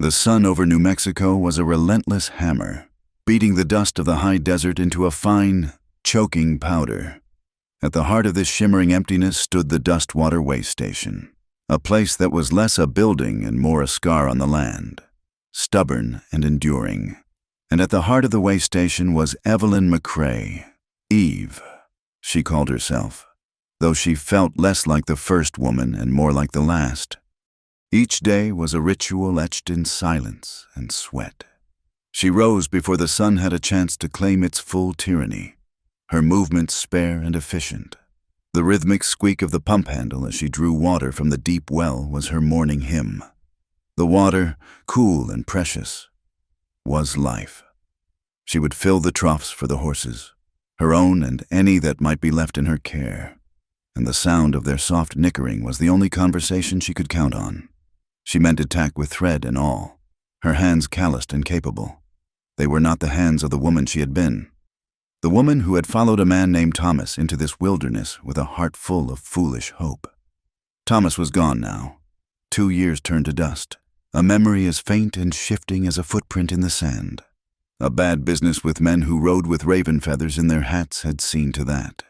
The sun over New Mexico was a relentless hammer, beating the dust of the high desert into a fine, choking powder. At the heart of this shimmering emptiness stood the Dustwater Way Station, a place that was less a building and more a scar on the land, stubborn and enduring. And at the heart of the way station was Evelyn McCrae, Eve, she called herself, though she felt less like the first woman and more like the last. Each day was a ritual etched in silence and sweat. She rose before the sun had a chance to claim its full tyranny, her movements spare and efficient. The rhythmic squeak of the pump handle as she drew water from the deep well was her morning hymn. The water, cool and precious, was life. She would fill the troughs for the horses, her own and any that might be left in her care, and the sound of their soft nickering was the only conversation she could count on. She mended tack with thread and all, her hands calloused and capable. They were not the hands of the woman she had been, the woman who had followed a man named Thomas into this wilderness with a heart full of foolish hope. Thomas was gone now. 2 years turned to dust, a memory as faint and shifting as a footprint in the sand. A bad business with men who rode with raven feathers in their hats had seen to that.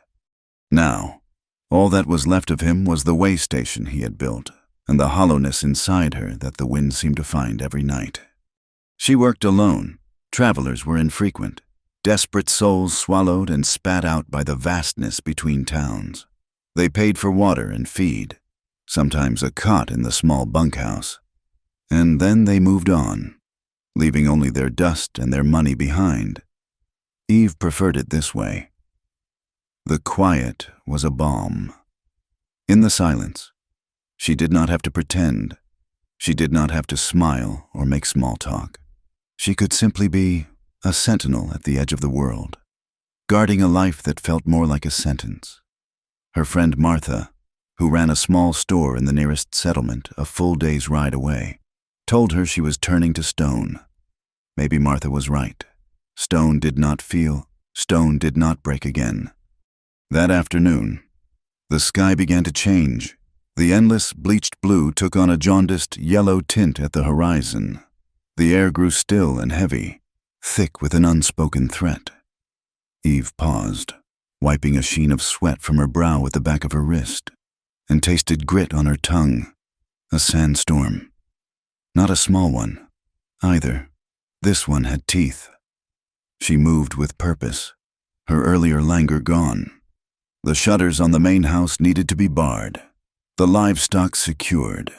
Now, all that was left of him was the way station he had built, and the hollowness inside her that the wind seemed to find every night. She worked alone. Travelers were infrequent, desperate souls swallowed and spat out by the vastness between towns. They paid for water and feed, sometimes a cot in the small bunkhouse, and then they moved on, leaving only their dust and their money behind. Eve preferred it this way. The quiet was a balm. In the silence, she did not have to pretend. She did not have to smile or make small talk. She could simply be a sentinel at the edge of the world, guarding a life that felt more like a sentence. Her friend Martha, who ran a small store in the nearest settlement a full day's ride away, told her she was turning to stone. Maybe Martha was right. Stone did not feel, stone did not break again. That afternoon, the sky began to change. The endless bleached blue took on a jaundiced yellow tint at the horizon. The air grew still and heavy, thick with an unspoken threat. Eve paused, wiping a sheen of sweat from her brow with the back of her wrist, and tasted grit on her tongue. A sandstorm. Not a small one, either. This one had teeth. She moved with purpose, her earlier languor gone. The shutters on the main house needed to be barred, the livestock secured.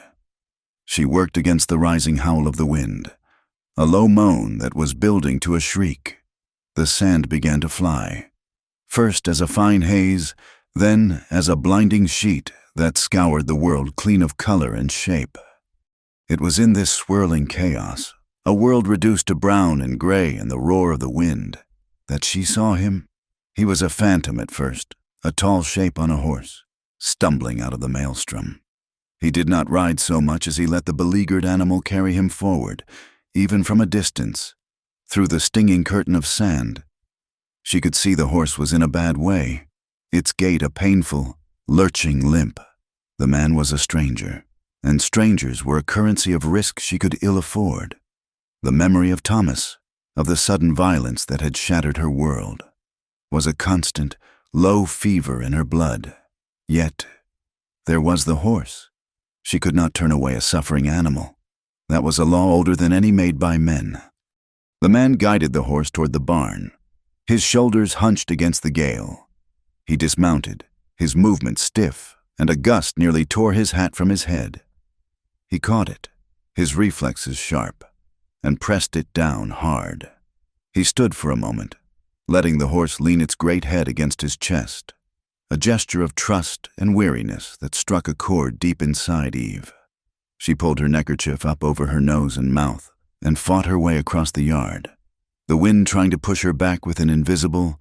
She worked against the rising howl of the wind, a low moan that was building to a shriek. The sand began to fly, first as a fine haze, then as a blinding sheet that scoured the world clean of color and shape. It was in this swirling chaos, a world reduced to brown and gray in the roar of the wind, that she saw him. He was a phantom at first, a tall shape on a horse, stumbling out of the maelstrom. He did not ride so much as he let the beleaguered animal carry him forward, even from a distance, through the stinging curtain of sand. She could see the horse was in a bad way, its gait a painful, lurching limp. The man was a stranger, and strangers were a currency of risk she could ill afford. The memory of Thomas, of the sudden violence that had shattered her world, was a constant, low fever in her blood. Yet, there was the horse. She could not turn away a suffering animal. That was a law older than any made by men. The man guided the horse toward the barn, his shoulders hunched against the gale. He dismounted, his movement stiff, and a gust nearly tore his hat from his head. He caught it, his reflexes sharp, and pressed it down hard. He stood for a moment, letting the horse lean its great head against his chest, a gesture of trust and weariness that struck a chord deep inside Eve. She pulled her neckerchief up over her nose and mouth and fought her way across the yard, the wind trying to push her back with an invisible,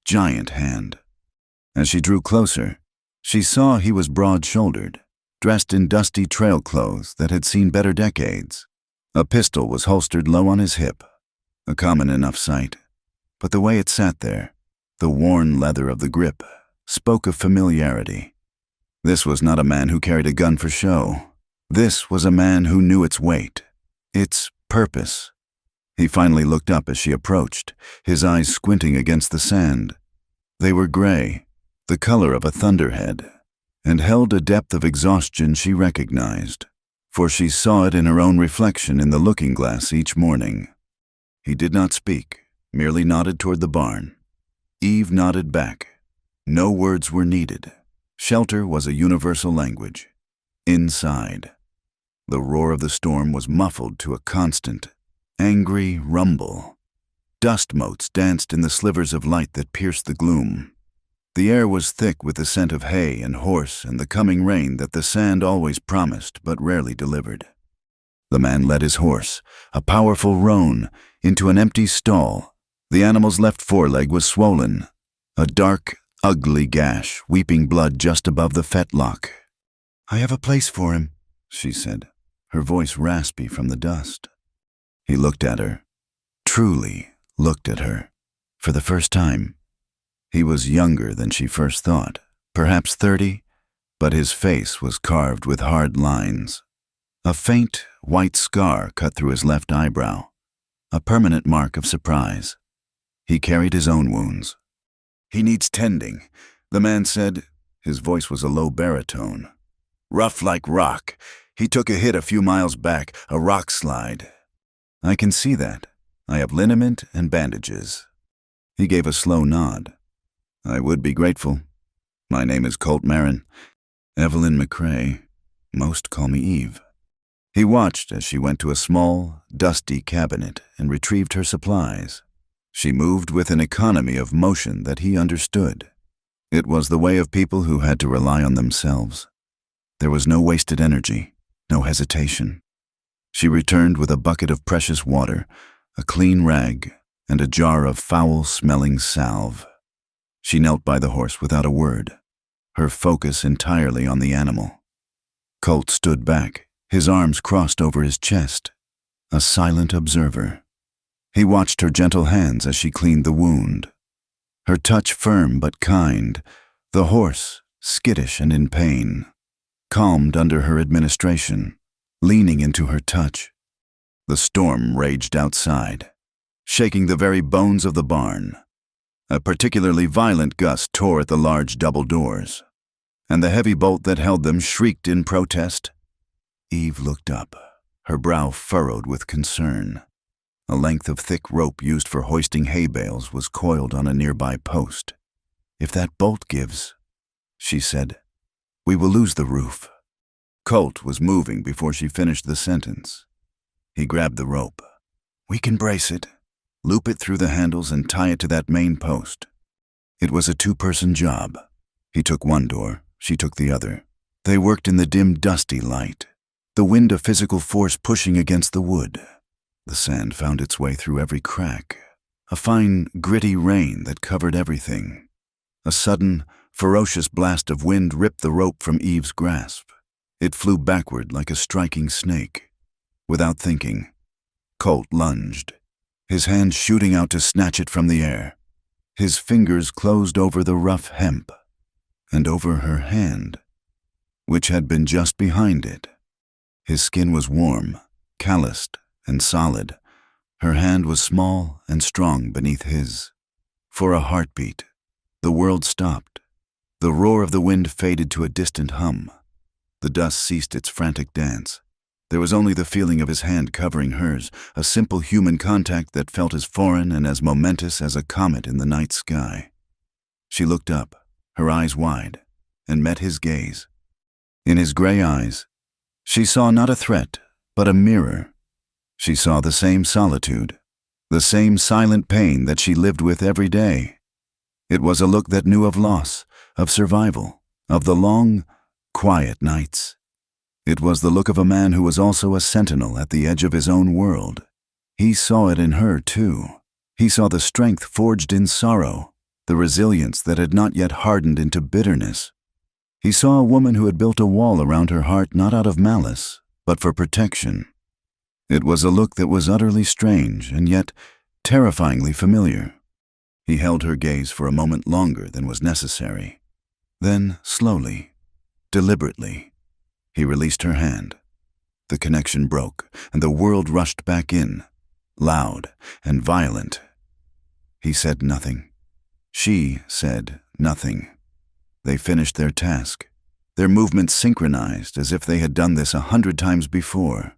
giant hand. As she drew closer, she saw he was broad-shouldered, dressed in dusty trail clothes that had seen better decades. A pistol was holstered low on his hip, a common enough sight, but the way it sat there, the worn leather of the grip, spoke of familiarity. This was not a man who carried a gun for show. This was a man who knew its weight, its purpose. He finally looked up as she approached, his eyes squinting against the sand. They were gray, the color of a thunderhead, and held a depth of exhaustion she recognized, for she saw it in her own reflection in the looking-glass each morning. He did not speak, merely nodded toward the barn. Eve nodded back. No words were needed. Shelter was a universal language. Inside. The roar of the storm was muffled to a constant, angry rumble. Dust motes danced in the slivers of light that pierced the gloom. The air was thick with the scent of hay and horse and the coming rain that the sand always promised but rarely delivered. The man led his horse, a powerful roan, into an empty stall. The animal's left foreleg was swollen, a dark, ugly gash weeping blood just above the fetlock. "I have a place for him," she said, her voice raspy from the dust. He looked at her, truly looked at her, for the first time. He was younger than she first thought, perhaps 30, but his face was carved with hard lines. A faint, white scar cut through his left eyebrow, a permanent mark of surprise. He carried his own wounds. "He needs tending," the man said. His voice was a low baritone. "Rough like rock. He took a hit a few miles back, a rock slide." "I can see that. I have liniment and bandages." He gave a slow nod. "I would be grateful. My name is Colt Marin. Evelyn McCrae. Most call me Eve." He watched as she went to a small, dusty cabinet and retrieved her supplies. She moved with an economy of motion that he understood. It was the way of people who had to rely on themselves. There was no wasted energy, no hesitation. She returned with a bucket of precious water, a clean rag, and a jar of foul-smelling salve. She knelt by the horse without a word, her focus entirely on the animal. Colt stood back, his arms crossed over his chest, a silent observer. He watched her gentle hands as she cleaned the wound. Her touch firm but kind, the horse skittish and in pain, calmed under her administration, leaning into her touch. The storm raged outside, shaking the very bones of the barn. A particularly violent gust tore at the large double doors, and the heavy bolt that held them shrieked in protest. Eve looked up, her brow furrowed with concern. A length of thick rope used for hoisting hay bales was coiled on a nearby post. "If that bolt gives," she said, "we will lose the roof." Colt was moving before she finished the sentence. He grabbed the rope. "We can brace it, loop it through the handles and tie it to that main post." It was a two-person job. He took one door, she took the other. They worked in the dim, dusty light, the wind of physical force pushing against the wood. The sand found its way through every crack, a fine, gritty rain that covered everything. A sudden, ferocious blast of wind ripped the rope from Eve's grasp. It flew backward like a striking snake. Without thinking, Colt lunged, his hand shooting out to snatch it from the air. His fingers closed over the rough hemp, and over her hand, which had been just behind it. His skin was warm, calloused, and solid. Her hand was small and strong beneath his. For a heartbeat, the world stopped. The roar of the wind faded to a distant hum. The dust ceased its frantic dance. There was only the feeling of his hand covering hers, a simple human contact that felt as foreign and as momentous as a comet in the night sky. She looked up, her eyes wide, and met his gaze. In his gray eyes, she saw not a threat, but a mirror. She saw the same solitude, the same silent pain that she lived with every day. It was a look that knew of loss, of survival, of the long, quiet nights. It was the look of a man who was also a sentinel at the edge of his own world. He saw it in her, too. He saw the strength forged in sorrow, the resilience that had not yet hardened into bitterness. He saw a woman who had built a wall around her heart not out of malice, but for protection. It was a look that was utterly strange and yet terrifyingly familiar. He held her gaze for a moment longer than was necessary. Then, slowly, deliberately, he released her hand. The connection broke, and the world rushed back in, loud and violent. He said nothing. She said nothing. They finished their task, their movements synchronized as if they had done this 100 times before.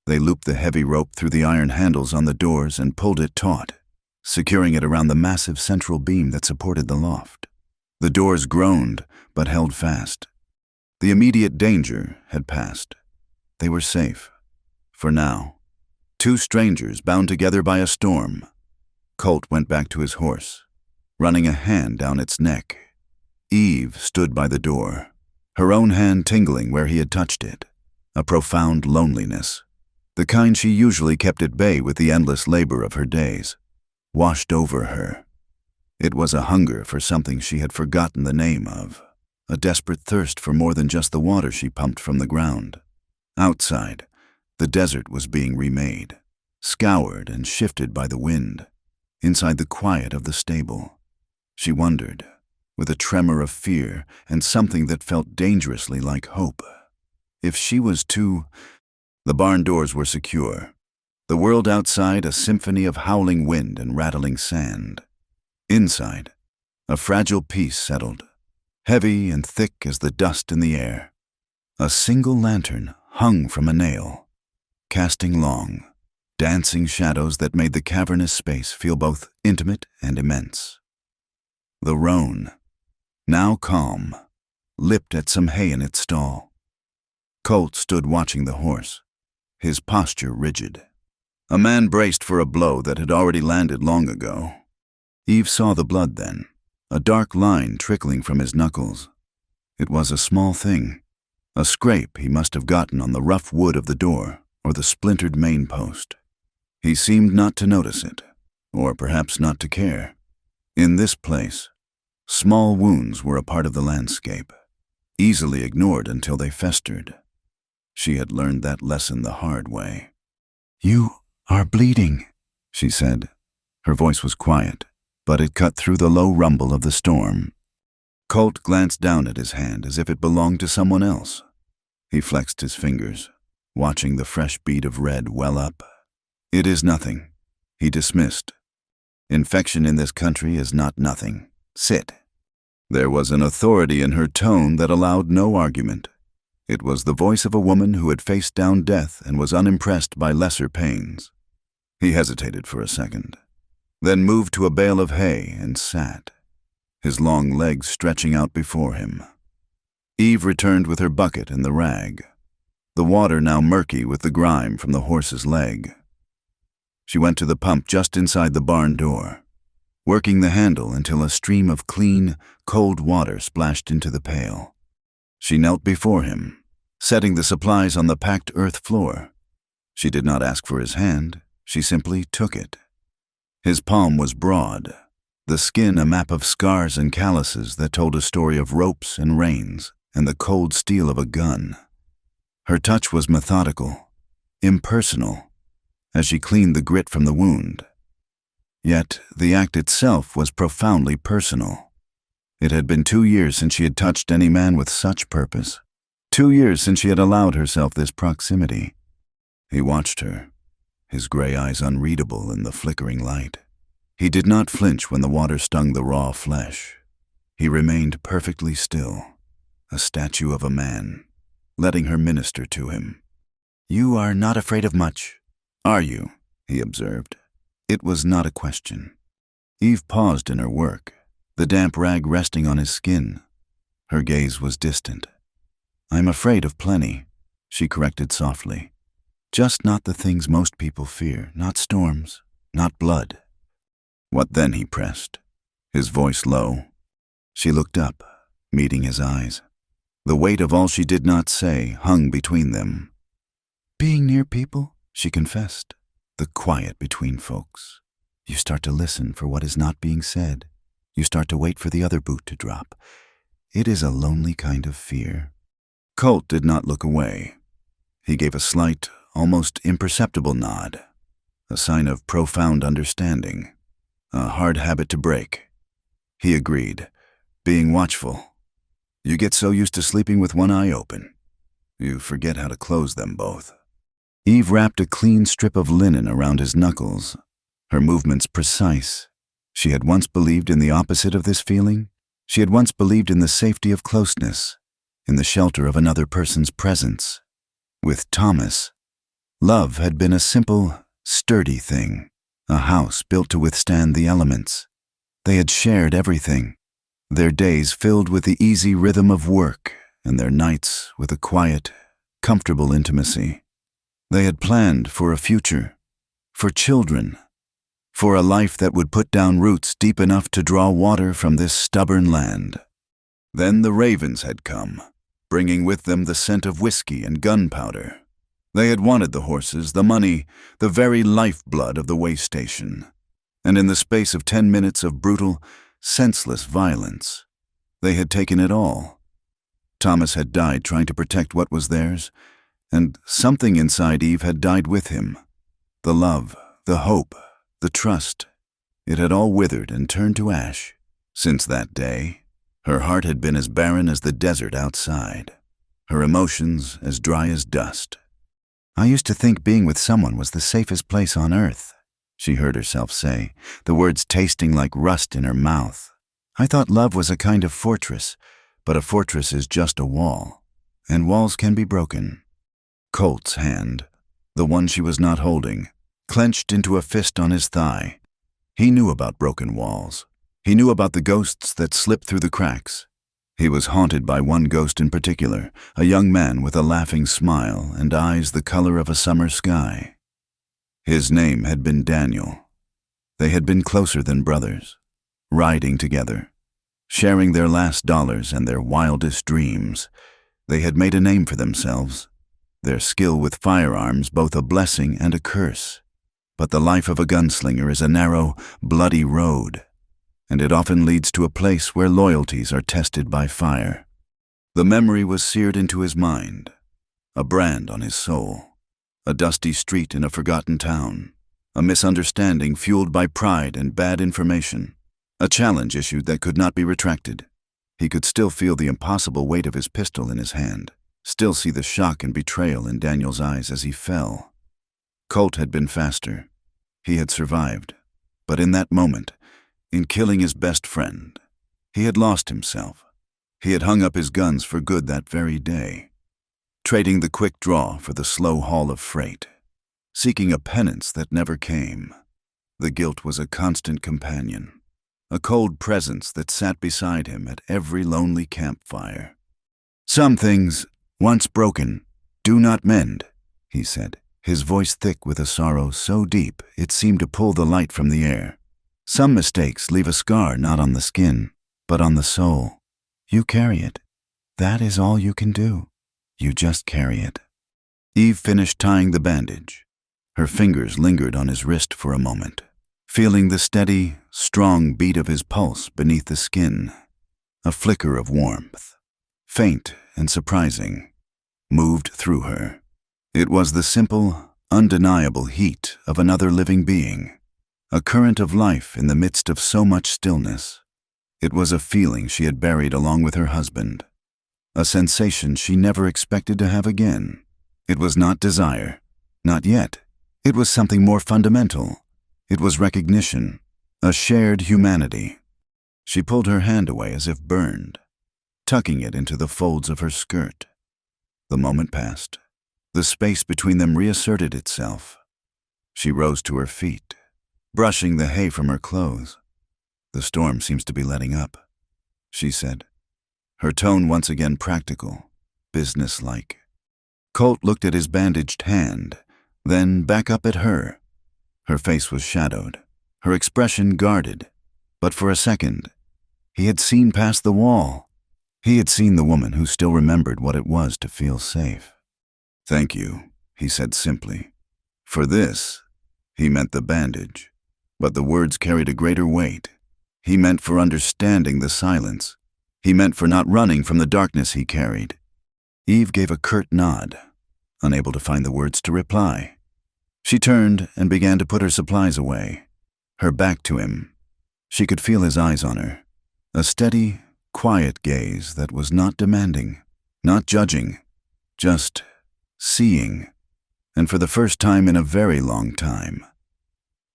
They looped the heavy rope through the iron handles on the doors and pulled it taut, securing it around the massive central beam that supported the loft. The doors groaned, but held fast. The immediate danger had passed. They were safe. For now. Two strangers bound together by a storm. Colt went back to his horse, running a hand down its neck. Eve stood by the door, her own hand tingling where he had touched it. A profound loneliness, the kind she usually kept at bay with the endless labor of her days, washed over her. It was a hunger for something she had forgotten the name of, a desperate thirst for more than just the water she pumped from the ground. Outside, the desert was being remade, scoured and shifted by the wind. Inside the quiet of the stable, she wondered, with a tremor of fear and something that felt dangerously like hope, if she was too... The barn doors were secure. The world outside a symphony of howling wind and rattling sand. Inside, a fragile peace settled, heavy and thick as the dust in the air. A single lantern hung from a nail, casting long, dancing shadows that made the cavernous space feel both intimate and immense. The roan, now calm, lipped at some hay in its stall. Colt stood watching the horse, his posture rigid. A man braced for a blow that had already landed long ago. Eve saw the blood then, a dark line trickling from his knuckles. It was a small thing, a scrape he must have gotten on the rough wood of the door or the splintered main post. He seemed not to notice it, or perhaps not to care. In this place, small wounds were a part of the landscape, easily ignored until they festered. She had learned that lesson the hard way. "You are bleeding," she said. Her voice was quiet, but it cut through the low rumble of the storm. Colt glanced down at his hand as if it belonged to someone else. He flexed his fingers, watching the fresh bead of red well up. "It is nothing," he dismissed. "Infection in this country is not nothing. Sit." There was an authority in her tone that allowed no argument. It was the voice of a woman who had faced down death and was unimpressed by lesser pains. He hesitated for a second, then moved to a bale of hay and sat, his long legs stretching out before him. Eve returned with her bucket and the rag, the water now murky with the grime from the horse's leg. She went to the pump just inside the barn door, working the handle until a stream of clean, cold water splashed into the pail. She knelt before him, setting the supplies on the packed earth floor. She did not ask for his hand, she simply took it. His palm was broad, the skin a map of scars and calluses that told a story of ropes and reins and the cold steel of a gun. Her touch was methodical, impersonal, as she cleaned the grit from the wound. Yet the act itself was profoundly personal. It had been 2 years since she had touched any man with such purpose. 2 years since she had allowed herself this proximity. He watched her, his gray eyes unreadable in the flickering light. He did not flinch when the water stung the raw flesh. He remained perfectly still, a statue of a man, letting her minister to him. "You are not afraid of much, are you?" he observed. It was not a question. Eve paused in her work, the damp rag resting on his skin. Her gaze was distant. "I'm afraid of plenty," she corrected softly. "Just not the things most people fear, not storms, not blood." "What then?" he pressed, his voice low. She looked up, meeting his eyes. The weight of all she did not say hung between them. "Being near people," she confessed, "the quiet between folks. You start to listen for what is not being said. You start to wait for the other boot to drop. It is a lonely kind of fear." Colt did not look away. He gave a slight, almost imperceptible nod, a sign of profound understanding, a hard habit to break. He agreed, being watchful. "You get so used to sleeping with one eye open, you forget how to close them both." Eve wrapped a clean strip of linen around his knuckles, her movements precise. She had once believed in the opposite of this feeling. She had once believed in the safety of closeness, in the shelter of another person's presence. With Thomas, love had been a simple, sturdy thing, a house built to withstand the elements. They had shared everything, their days filled with the easy rhythm of work and their nights with a quiet, comfortable intimacy. They had planned for a future, for children, for a life that would put down roots deep enough to draw water from this stubborn land. Then the ravens had come, bringing with them the scent of whiskey and gunpowder. They had wanted the horses, the money, the very lifeblood of the way station. And in the space of 10 minutes of brutal, senseless violence, they had taken it all. Thomas had died trying to protect what was theirs, and something inside Eve had died with him. The love, the hope, the trust. It had all withered and turned to ash. Since that day, her heart had been as barren as the desert outside, her emotions as dry as dust. "I used to think being with someone was the safest place on earth," she heard herself say, the words tasting like rust in her mouth. "I thought love was a kind of fortress, but a fortress is just a wall, and walls can be broken." Colt's hand, the one she was not holding, clenched into a fist on his thigh. He knew about broken walls. He knew about the ghosts that slipped through the cracks. He was haunted by one ghost in particular, a young man with a laughing smile and eyes the color of a summer sky. His name had been Daniel. They had been closer than brothers, riding together, sharing their last dollars and their wildest dreams. They had made a name for themselves, their skill with firearms both a blessing and a curse. But the life of a gunslinger is a narrow, bloody road, and it often leads to a place where loyalties are tested by fire. The memory was seared into his mind, a brand on his soul. A dusty street in a forgotten town, a misunderstanding fueled by pride and bad information, a challenge issued that could not be retracted. He could still feel the impossible weight of his pistol in his hand, still see the shock and betrayal in Daniel's eyes as he fell. Colt had been faster. He had survived. But in that moment, in killing his best friend, he had lost himself. He had hung up his guns for good that very day, trading the quick draw for the slow haul of freight, seeking a penance that never came. The guilt was a constant companion, a cold presence that sat beside him at every lonely campfire. "Some things, once broken, do not mend," he said, his voice thick with a sorrow so deep it seemed to pull the light from the air. "Some mistakes leave a scar not on the skin, but on the soul. You carry it. That is all you can do. You just carry it." Eve finished tying the bandage. Her fingers lingered on his wrist for a moment, feeling the steady, strong beat of his pulse beneath the skin. A flicker of warmth, faint and surprising, moved through her. It was the simple, undeniable heat of another living being, a current of life in the midst of so much stillness. It was a feeling she had buried along with her husband, a sensation she never expected to have again. It was not desire, not yet. It was something more fundamental. It was recognition, a shared humanity. She pulled her hand away as if burned, tucking it into the folds of her skirt. The moment passed. The space between them reasserted itself. She rose to her feet, brushing the hay from her clothes. "The storm seems to be letting up," she said, her tone once again practical, businesslike. Colt looked at his bandaged hand, then back up at her. Her face was shadowed, her expression guarded, but for a second, he had seen past the wall. He had seen the woman who still remembered what it was to feel safe. "Thank you," he said simply. For this, he meant the bandage, but the words carried a greater weight. He meant for understanding the silence. He meant for not running from the darkness he carried. Eve gave a curt nod, unable to find the words to reply. She turned and began to put her supplies away, her back to him. She could feel his eyes on her, a steady, quiet gaze that was not demanding, not judging, just seeing. And for the first time in a very long time,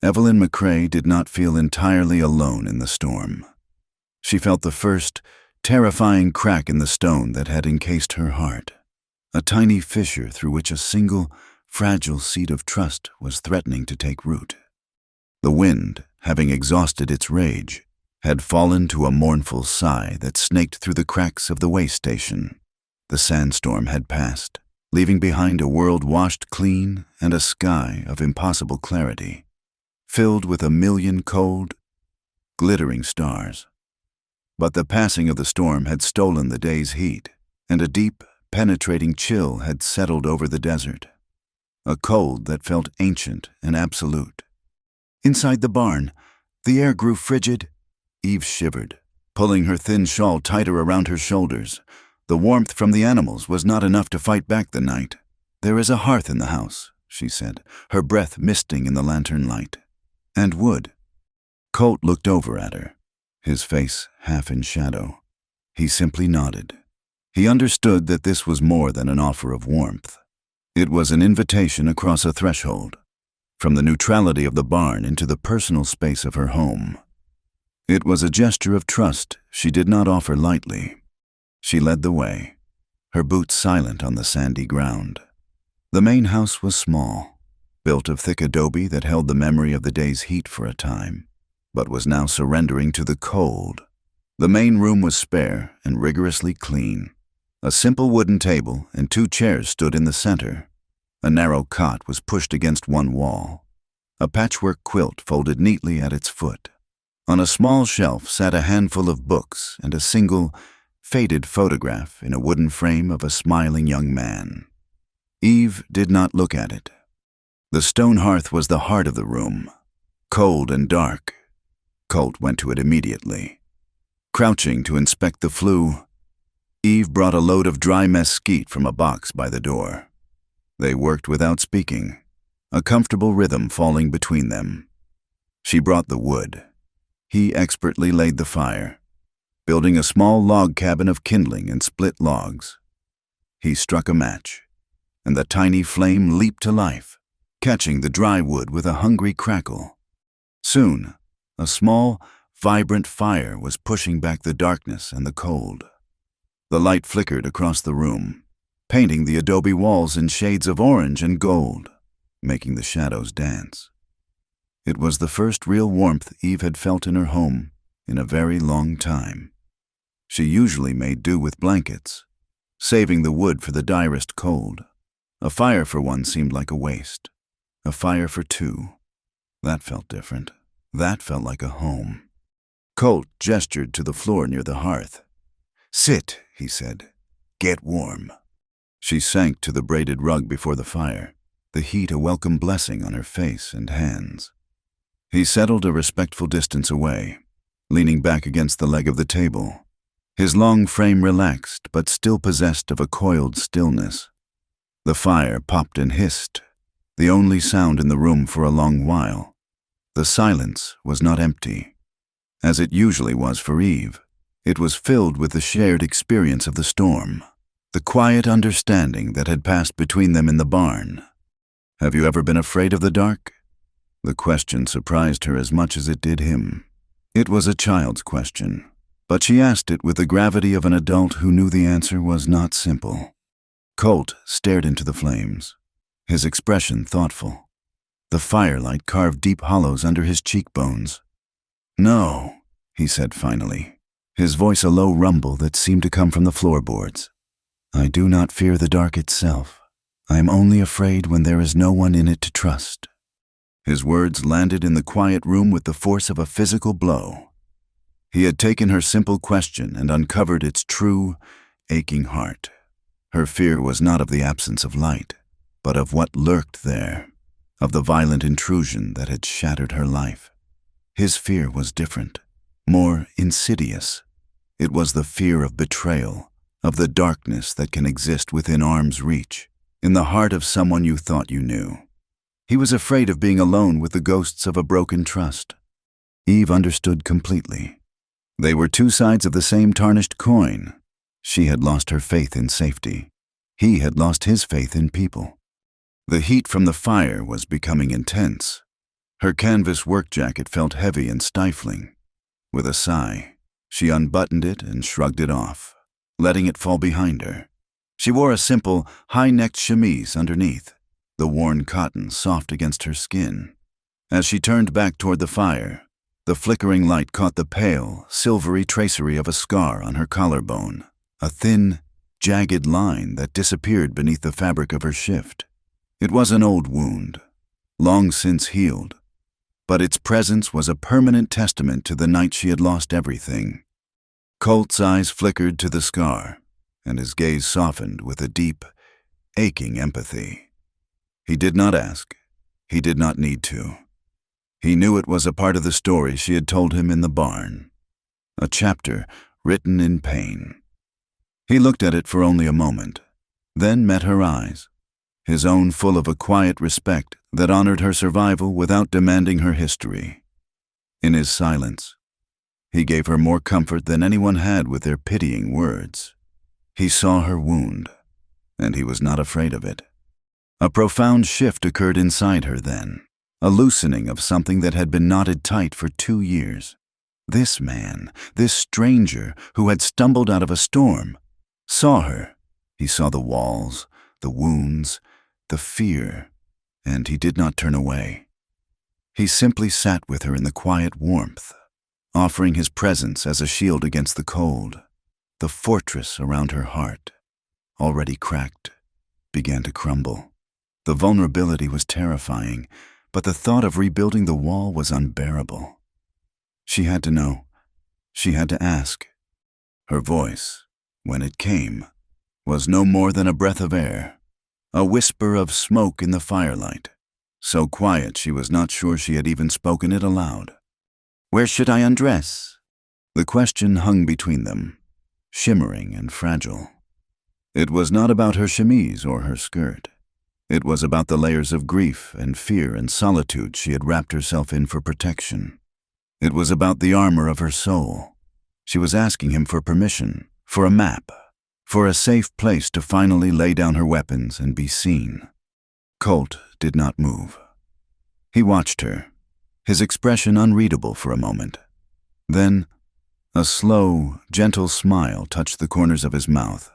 Evelyn McCrae did not feel entirely alone in the storm. She felt the first, terrifying crack in the stone that had encased her heart, a tiny fissure through which a single, fragile seed of trust was threatening to take root. The wind, having exhausted its rage, had fallen to a mournful sigh that snaked through the cracks of the way station. The sandstorm had passed, leaving behind a world washed clean and a sky of impossible clarity, filled with a million cold, glittering stars. But the passing of the storm had stolen the day's heat, and a deep, penetrating chill had settled over the desert, a cold that felt ancient and absolute. Inside the barn, the air grew frigid. Eve shivered, pulling her thin shawl tighter around her shoulders. The warmth from the animals was not enough to fight back the night. "There is a hearth in the house," she said, her breath misting in the lantern light. "And wood." Colt looked over at her, his face half in shadow. He simply nodded. He understood that this was more than an offer of warmth. It was an invitation across a threshold, from the neutrality of the barn into the personal space of her home. It was a gesture of trust she did not offer lightly. She led the way, her boots silent on the sandy ground. The main house was small, built of thick adobe that held the memory of the day's heat for a time, but was now surrendering to the cold. The main room was spare and rigorously clean. A simple wooden table and 2 chairs stood in the center. A narrow cot was pushed against one wall. A patchwork quilt folded neatly at its foot. On a small shelf sat a handful of books and a single, faded photograph in a wooden frame of a smiling young man. Eve did not look at it. The stone hearth was the heart of the room, cold and dark. Colt went to it immediately. Crouching to inspect the flue, Eve brought a load of dry mesquite from a box by the door. They worked without speaking, a comfortable rhythm falling between them. She brought the wood. He expertly laid the fire, building a small log cabin of kindling and split logs. He struck a match, and the tiny flame leaped to life, catching the dry wood with a hungry crackle. Soon, a small, vibrant fire was pushing back the darkness and the cold. The light flickered across the room, painting the adobe walls in shades of orange and gold, making the shadows dance. It was the first real warmth Eve had felt in her home in a very long time. She usually made do with blankets, saving the wood for the direst cold. A fire for one seemed like a waste. A fire for 2. That felt different. That felt like a home. Colt gestured to the floor near the hearth. "Sit," he said. "Get warm." She sank to the braided rug before the fire, the heat a welcome blessing on her face and hands. He settled a respectful distance away, leaning back against the leg of the table. His long frame relaxed, but still possessed of a coiled stillness. The fire popped and hissed, the only sound in the room for a long while. The silence was not empty, as it usually was for Eve. It was filled with the shared experience of the storm, the quiet understanding that had passed between them in the barn. "Have you ever been afraid of the dark?" The question surprised her as much as it did him. It was a child's question, but she asked it with the gravity of an adult who knew the answer was not simple. Colt stared into the flames, his expression thoughtful. The firelight carved deep hollows under his cheekbones. "No," he said finally, his voice a low rumble that seemed to come from the floorboards. "I do not fear the dark itself. I am only afraid when there is no one in it to trust." His words landed in the quiet room with the force of a physical blow. He had taken her simple question and uncovered its true, aching heart. Her fear was not of the absence of light, but of what lurked there, of the violent intrusion that had shattered her life. His fear was different, more insidious. It was the fear of betrayal, of the darkness that can exist within arm's reach, in the heart of someone you thought you knew. He was afraid of being alone with the ghosts of a broken trust. Eve understood completely. They were 2 sides of the same tarnished coin. She had lost her faith in safety. He had lost his faith in people. The heat from the fire was becoming intense. Her canvas work jacket felt heavy and stifling. With a sigh, she unbuttoned it and shrugged it off, letting it fall behind her. She wore a simple, high-necked chemise underneath, the worn cotton soft against her skin. As she turned back toward the fire, the flickering light caught the pale, silvery tracery of a scar on her collarbone, a thin, jagged line that disappeared beneath the fabric of her shift. It was an old wound, long since healed, but its presence was a permanent testament to the night she had lost everything. Colt's eyes flickered to the scar, and his gaze softened with a deep, aching empathy. He did not ask. He did not need to. He knew it was a part of the story she had told him in the barn, a chapter written in pain. He looked at it for only a moment, then met her eyes, his own full of a quiet respect that honored her survival without demanding her history. In his silence, he gave her more comfort than anyone had with their pitying words. He saw her wound, and he was not afraid of it. A profound shift occurred inside her then, a loosening of something that had been knotted tight for 2 years. This man, this stranger who had stumbled out of a storm, saw her. He saw the walls, the wounds, the fear, and he did not turn away. He simply sat with her in the quiet warmth, offering his presence as a shield against the cold. The fortress around her heart, already cracked, began to crumble. The vulnerability was terrifying, but the thought of rebuilding the wall was unbearable. She had to know. She had to ask. Her voice, when it came, was no more than a breath of air, a whisper of smoke in the firelight, so quiet she was not sure she had even spoken it aloud. "Where should I undress?" The question hung between them, shimmering and fragile. It was not about her chemise or her skirt. It was about the layers of grief and fear and solitude she had wrapped herself in for protection. It was about the armor of her soul. She was asking him for permission, for a map, for a safe place to finally lay down her weapons and be seen. Colt did not move. He watched her, his expression unreadable for a moment. Then, a slow, gentle smile touched the corners of his mouth.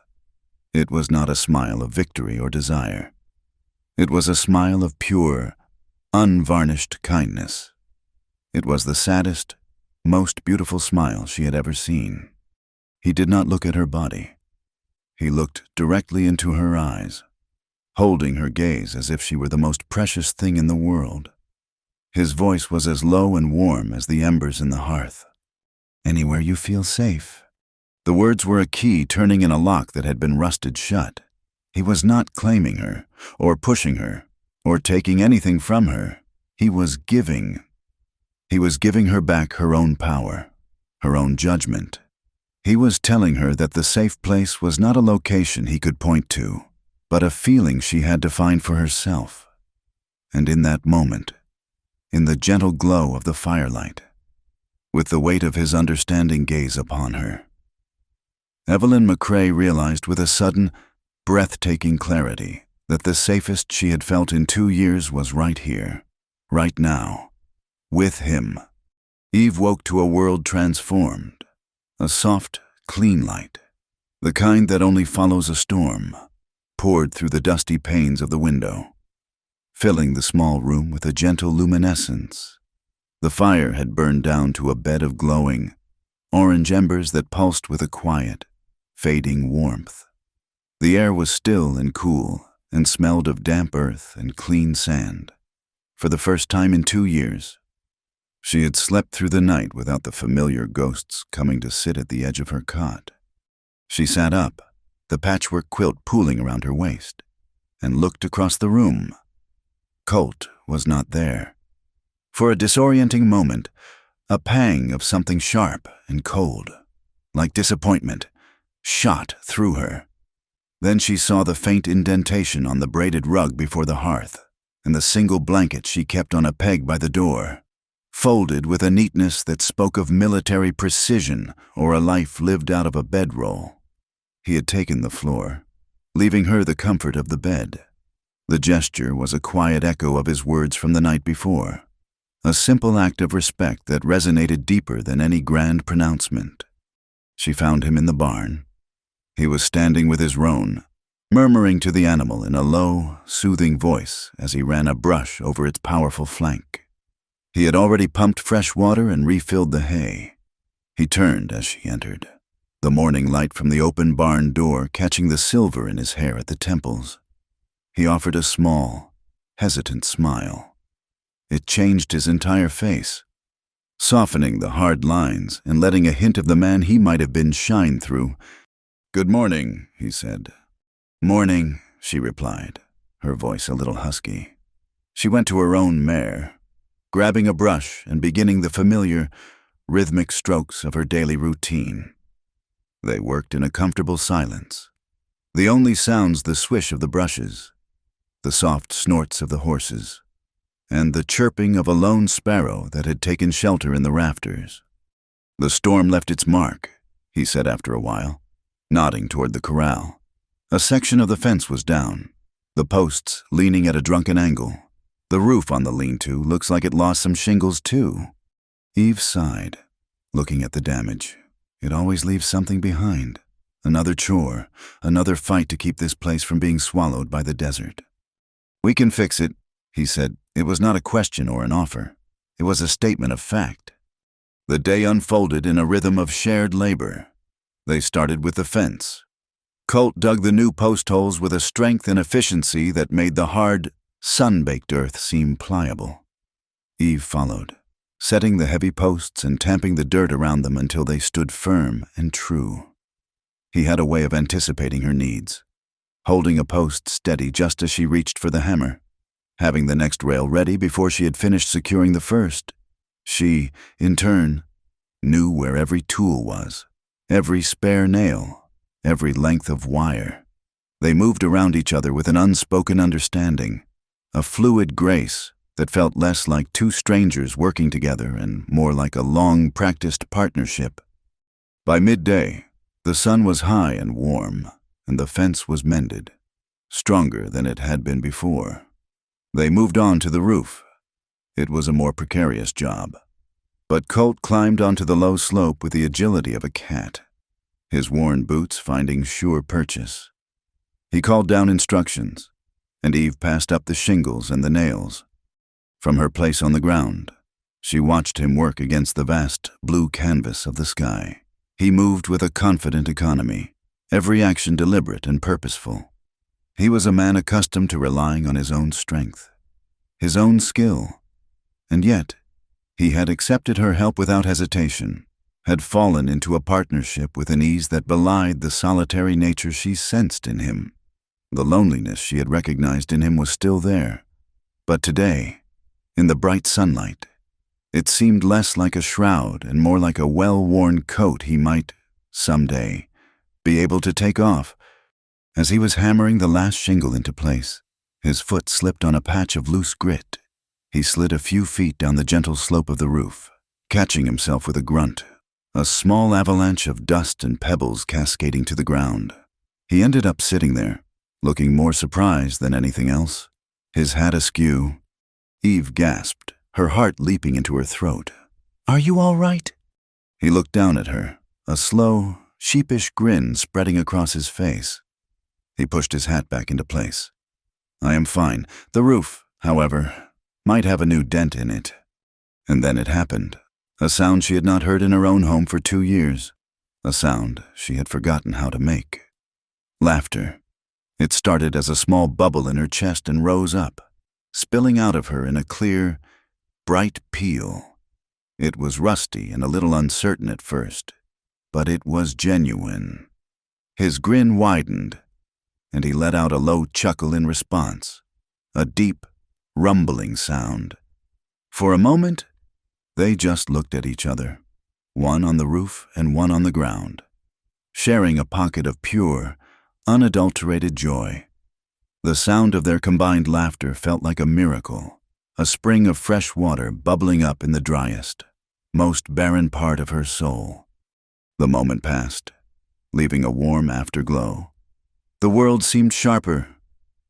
It was not a smile of victory or desire. It was a smile of pure, unvarnished kindness. It was the saddest, most beautiful smile she had ever seen. He did not look at her body. He looked directly into her eyes, holding her gaze as if she were the most precious thing in the world. His voice was as low and warm as the embers in the hearth. "Anywhere you feel safe." The words were a key turning in a lock that had been rusted shut. He was not claiming her, or pushing her, or taking anything from her. He was giving. He was giving her back her own power, her own judgment. He was telling her that the safe place was not a location he could point to, but a feeling she had to find for herself. And in that moment, in the gentle glow of the firelight, with the weight of his understanding gaze upon her, Evelyn McCrae realized with a sudden, breathtaking clarity that the safest she had felt in 2 years was right here, right now, with him. Eve woke to a world transformed, a soft, clean light, the kind that only follows a storm, poured through the dusty panes of the window, filling the small room with a gentle luminescence. The fire had burned down to a bed of glowing, orange embers that pulsed with a quiet, fading warmth. The air was still and cool and smelled of damp earth and clean sand. For the first time in 2 years, she had slept through the night without the familiar ghosts coming to sit at the edge of her cot. She sat up, the patchwork quilt pooling around her waist, and looked across the room. Colt was not there. For a disorienting moment, a pang of something sharp and cold, like disappointment, shot through her. Then she saw the faint indentation on the braided rug before the hearth, and the single blanket she kept on a peg by the door, folded with a neatness that spoke of military precision or a life lived out of a bedroll. He had taken the floor, leaving her the comfort of the bed. The gesture was a quiet echo of his words from the night before, a simple act of respect that resonated deeper than any grand pronouncement. She found him in the barn. He was standing with his roan, murmuring to the animal in a low, soothing voice as he ran a brush over its powerful flank. He had already pumped fresh water and refilled the hay. He turned as she entered, the morning light from the open barn door catching the silver in his hair at the temples. He offered a small, hesitant smile. It changed his entire face, softening the hard lines and letting a hint of the man he might have been shine through. "Good morning," he said. "Morning," she replied, her voice a little husky. She went to her own mare, grabbing a brush and beginning the familiar, rhythmic strokes of her daily routine. They worked in a comfortable silence. The only sounds the swish of the brushes, the soft snorts of the horses, and the chirping of a lone sparrow that had taken shelter in the rafters. "The storm left its mark," he said after a while, nodding toward the corral. A section of the fence was down, the posts leaning at a drunken angle. The roof on the lean-to looks like it lost some shingles too. Eve sighed, looking at the damage. It always leaves something behind. Another chore, another fight to keep this place from being swallowed by the desert. "We can fix it," he said. It was not a question or an offer. It was a statement of fact. The day unfolded in a rhythm of shared labor. They started with the fence. Colt dug the new post holes with a strength and efficiency that made the hard, sun-baked earth seem pliable. Eve followed, setting the heavy posts and tamping the dirt around them until they stood firm and true. He had a way of anticipating her needs, holding a post steady just as she reached for the hammer, having the next rail ready before she had finished securing the first. She, in turn, knew where every tool was, every spare nail, every length of wire. They moved around each other with an unspoken understanding, a fluid grace that felt less like two strangers working together and more like a long-practiced partnership. By midday, the sun was high and warm, and the fence was mended, stronger than it had been before. They moved on to the roof. It was a more precarious job, but Colt climbed onto the low slope with the agility of a cat, his worn boots finding sure purchase. He called down instructions, and Eve passed up the shingles and the nails. From her place on the ground, she watched him work against the vast blue canvas of the sky. He moved with a confident economy, every action deliberate and purposeful. He was a man accustomed to relying on his own strength, his own skill, and yet he had accepted her help without hesitation, had fallen into a partnership with an ease that belied the solitary nature she sensed in him. The loneliness she had recognized in him was still there, but today, in the bright sunlight, it seemed less like a shroud and more like a well-worn coat he might, someday, be able to take off. As he was hammering the last shingle into place, his foot slipped on a patch of loose grit. He slid a few feet down the gentle slope of the roof, catching himself with a grunt, a small avalanche of dust and pebbles cascading to the ground. He ended up sitting there, looking more surprised than anything else, his hat askew. Eve gasped, her heart leaping into her throat. "Are you all right?" He looked down at her, a slow, sheepish grin spreading across his face. He pushed his hat back into place. "I am fine. The roof, however, might have a new dent in it." And then it happened, a sound she had not heard in her own home for 2 years, a sound she had forgotten how to make. Laughter. It started as a small bubble in her chest and rose up, spilling out of her in a clear, bright peal. It was rusty and a little uncertain at first, but it was genuine. His grin widened, and he let out a low chuckle in response, a deep, rumbling sound. For a moment, they just looked at each other, one on the roof and one on the ground, sharing a pocket of pure, unadulterated joy. The sound of their combined laughter felt like a miracle, a spring of fresh water bubbling up in the driest, most barren part of her soul. The moment passed, leaving a warm afterglow. The world seemed sharper,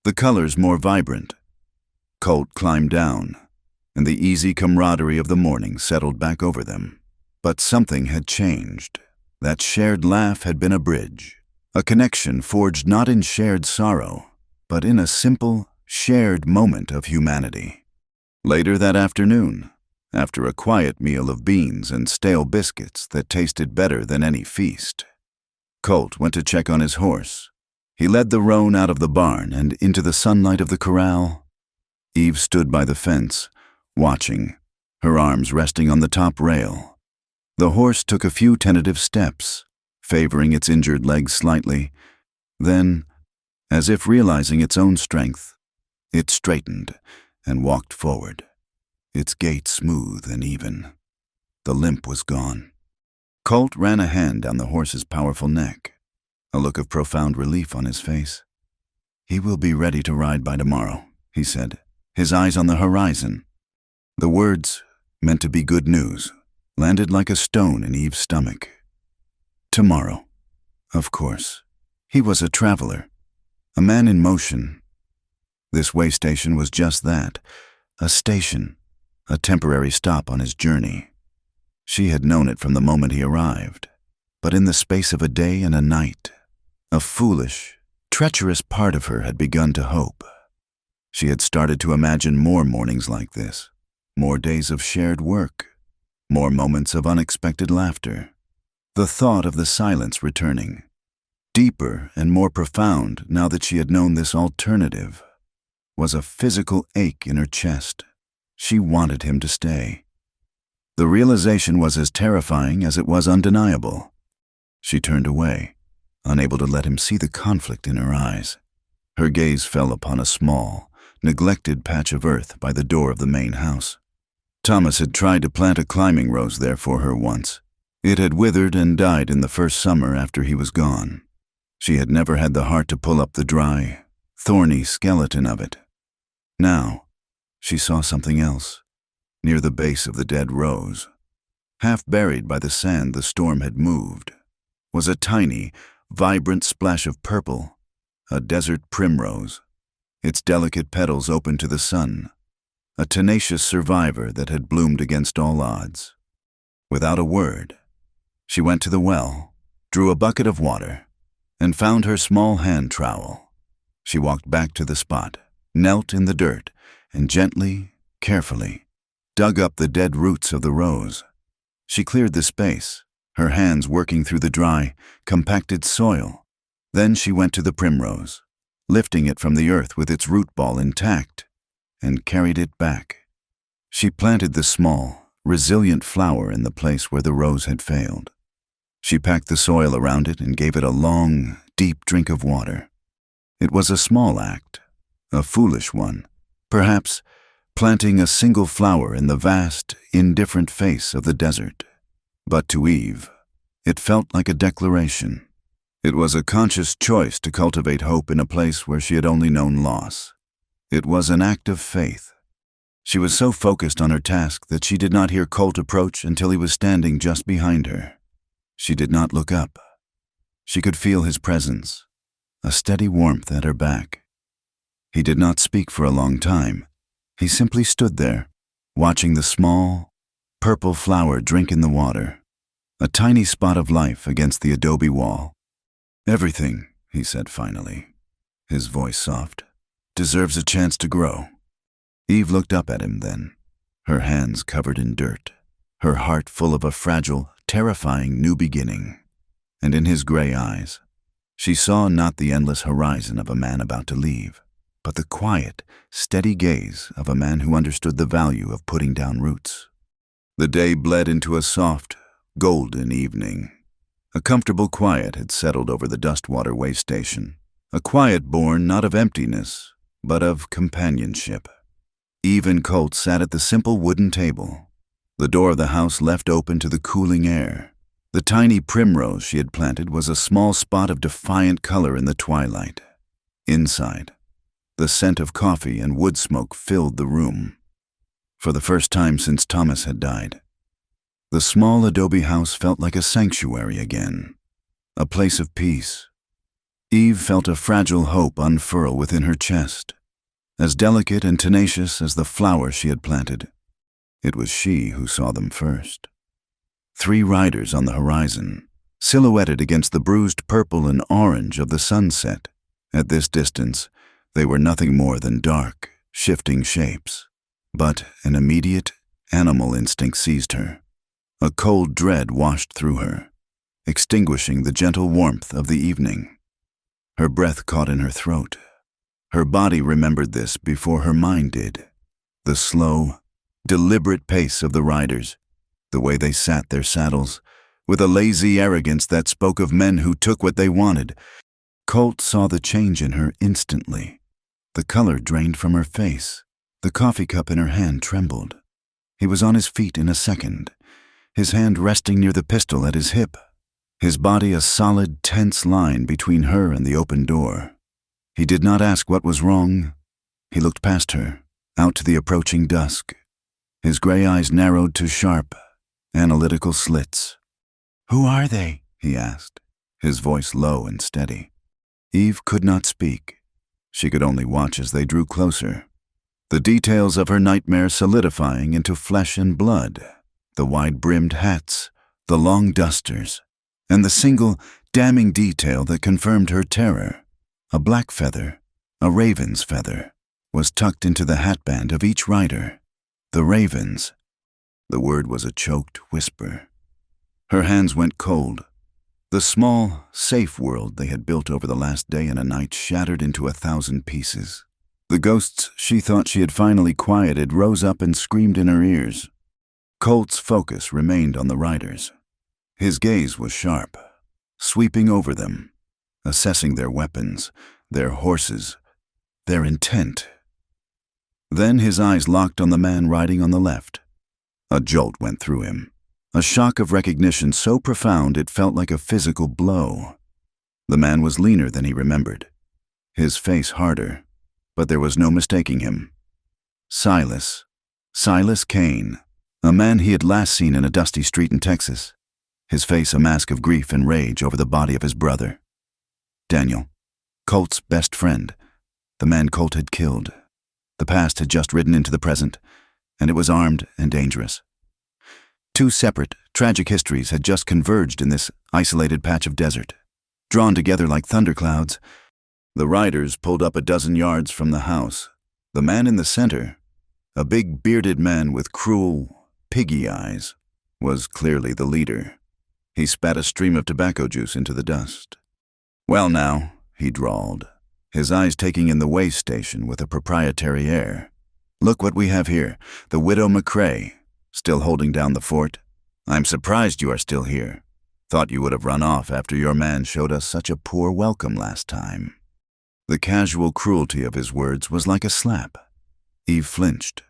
the colors more vibrant. Colt climbed down, and the easy camaraderie of the morning settled back over them. But something had changed. That shared laugh had been a bridge, a connection forged not in shared sorrow, but in a simple, shared moment of humanity. Later that afternoon, after a quiet meal of beans and stale biscuits that tasted better than any feast, Colt went to check on his horse. He led the roan out of the barn and into the sunlight of the corral. Eve stood by the fence, watching, her arms resting on the top rail. The horse took a few tentative steps, favoring its injured legs slightly. Then, as if realizing its own strength, it straightened and walked forward, its gait smooth and even. The limp was gone. Colt ran a hand down the horse's powerful neck, a look of profound relief on his face. "He will be ready to ride by tomorrow," he said, his eyes on the horizon. The words, meant to be good news, landed like a stone in Eve's stomach. Tomorrow. Of course. He was a traveler, a man in motion. This way station was just that, a station, a temporary stop on his journey. She had known it from the moment he arrived, but in the space of a day and a night, a foolish, treacherous part of her had begun to hope. She had started to imagine more mornings like this, more days of shared work, more moments of unexpected laughter. The thought of the silence returning, deeper and more profound now that she had known this alternative, was a physical ache in her chest. She wanted him to stay. The realization was as terrifying as it was undeniable. She turned away, unable to let him see the conflict in her eyes. Her gaze fell upon a small, neglected patch of earth by the door of the main house. Thomas had tried to plant a climbing rose there for her once. It had withered and died in the first summer after he was gone. She had never had the heart to pull up the dry, thorny skeleton of it. Now, she saw something else, near the base of the dead rose. Half buried by the sand the storm had moved, was a tiny, vibrant splash of purple, a desert primrose, its delicate petals open to the sun, a tenacious survivor that had bloomed against all odds. Without a word, she went to the well, drew a bucket of water, and found her small hand trowel. She walked back to the spot, knelt in the dirt, and gently, carefully, dug up the dead roots of the rose. She cleared the space, her hands working through the dry, compacted soil. Then she went to the primrose, lifting it from the earth with its root ball intact, and carried it back. She planted the small, resilient flower in the place where the rose had failed. She packed the soil around it and gave it a long, deep drink of water. It was a small act, a foolish one, perhaps planting a single flower in the vast, indifferent face of the desert. But to Eve, it felt like a declaration. It was a conscious choice to cultivate hope in a place where she had only known loss. It was an act of faith. She was so focused on her task that she did not hear Colt approach until he was standing just behind her. She did not look up. She could feel his presence, a steady warmth at her back. He did not speak for a long time. He simply stood there, watching the small, purple flower drink in the water, a tiny spot of life against the adobe wall. "Everything," he said finally, his voice soft, "deserves a chance to grow." Eve looked up at him then, her hands covered in dirt, her heart full of a fragile, terrifying new beginning. And in his gray eyes, she saw not the endless horizon of a man about to leave, but the quiet, steady gaze of a man who understood the value of putting down roots. The day bled into a soft, golden evening. A comfortable quiet had settled over the Dustwater way station, a quiet born not of emptiness, but of companionship. Eve and Colt sat at the simple wooden table, the door of the house left open to the cooling air. The tiny primrose she had planted was a small spot of defiant color in the twilight. Inside, the scent of coffee and wood smoke filled the room. For the first time since Thomas had died, the small adobe house felt like a sanctuary again, a place of peace. Eve felt a fragile hope unfurl within her chest. As delicate and tenacious as the flower she had planted, it was she who saw them first. 3 riders on the horizon, silhouetted against the bruised purple and orange of the sunset. At this distance, they were nothing more than dark, shifting shapes. But an immediate, animal instinct seized her. A cold dread washed through her, extinguishing the gentle warmth of the evening. Her breath caught in her throat. Her body remembered this before her mind did. The slow, deliberate pace of the riders, the way they sat their saddles, with a lazy arrogance that spoke of men who took what they wanted. Colt saw the change in her instantly. The color drained from her face. The coffee cup in her hand trembled. He was on his feet in a second, his hand resting near the pistol at his hip, his body a solid, tense line between her and the open door. He did not ask what was wrong. He looked past her, out to the approaching dusk. His gray eyes narrowed to sharp, analytical slits. "Who are they?" he asked, his voice low and steady. Eve could not speak. She could only watch as they drew closer. The details of her nightmare solidifying into flesh and blood, the wide-brimmed hats, the long dusters, and the single, damning detail that confirmed her terror. A black feather, a raven's feather, was tucked into the hatband of each rider. The ravens. The word was a choked whisper. Her hands went cold. The small, safe world they had built over the last day and a night shattered into 1,000 pieces. The ghosts she thought she had finally quieted rose up and screamed in her ears. Colt's focus remained on the riders. His gaze was sharp, sweeping over them, assessing their weapons, their horses, their intent. Then his eyes locked on the man riding on the left. A jolt went through him, a shock of recognition so profound it felt like a physical blow. The man was leaner than he remembered, his face harder, but there was no mistaking him. Silas Kane, a man he had last seen in a dusty street in Texas, his face a mask of grief and rage over the body of his brother. Daniel, Colt's best friend, the man Colt had killed. The past had just ridden into the present, and it was armed and dangerous. 2 separate, tragic histories had just converged in this isolated patch of desert. Drawn together like thunderclouds, the riders pulled up a dozen yards from the house. The man in the center, a big bearded man with cruel, piggy eyes, was clearly the leader. He spat a stream of tobacco juice into the dust. "Well now," he drawled, his eyes taking in the way station with a proprietary air. "Look what we have here, the widow McCrae, still holding down the fort. I'm surprised you are still here. Thought you would have run off after your man showed us such a poor welcome last time." The casual cruelty of his words was like a slap. Eve flinched,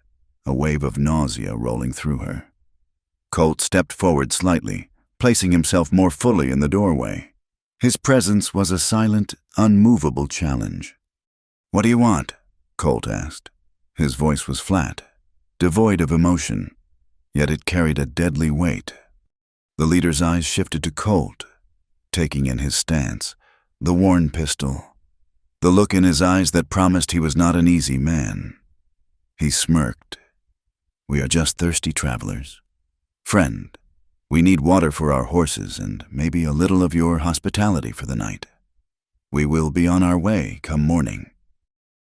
a wave of nausea rolling through her. Colt stepped forward slightly, placing himself more fully in the doorway. His presence was a silent, unmovable challenge. "What do you want?" Colt asked. His voice was flat, devoid of emotion, yet it carried a deadly weight. The leader's eyes shifted to Colt, taking in his stance, the worn pistol, the look in his eyes that promised he was not an easy man. He smirked. "We are just thirsty travelers. Friend, we need water for our horses and maybe a little of your hospitality for the night. We will be on our way come morning."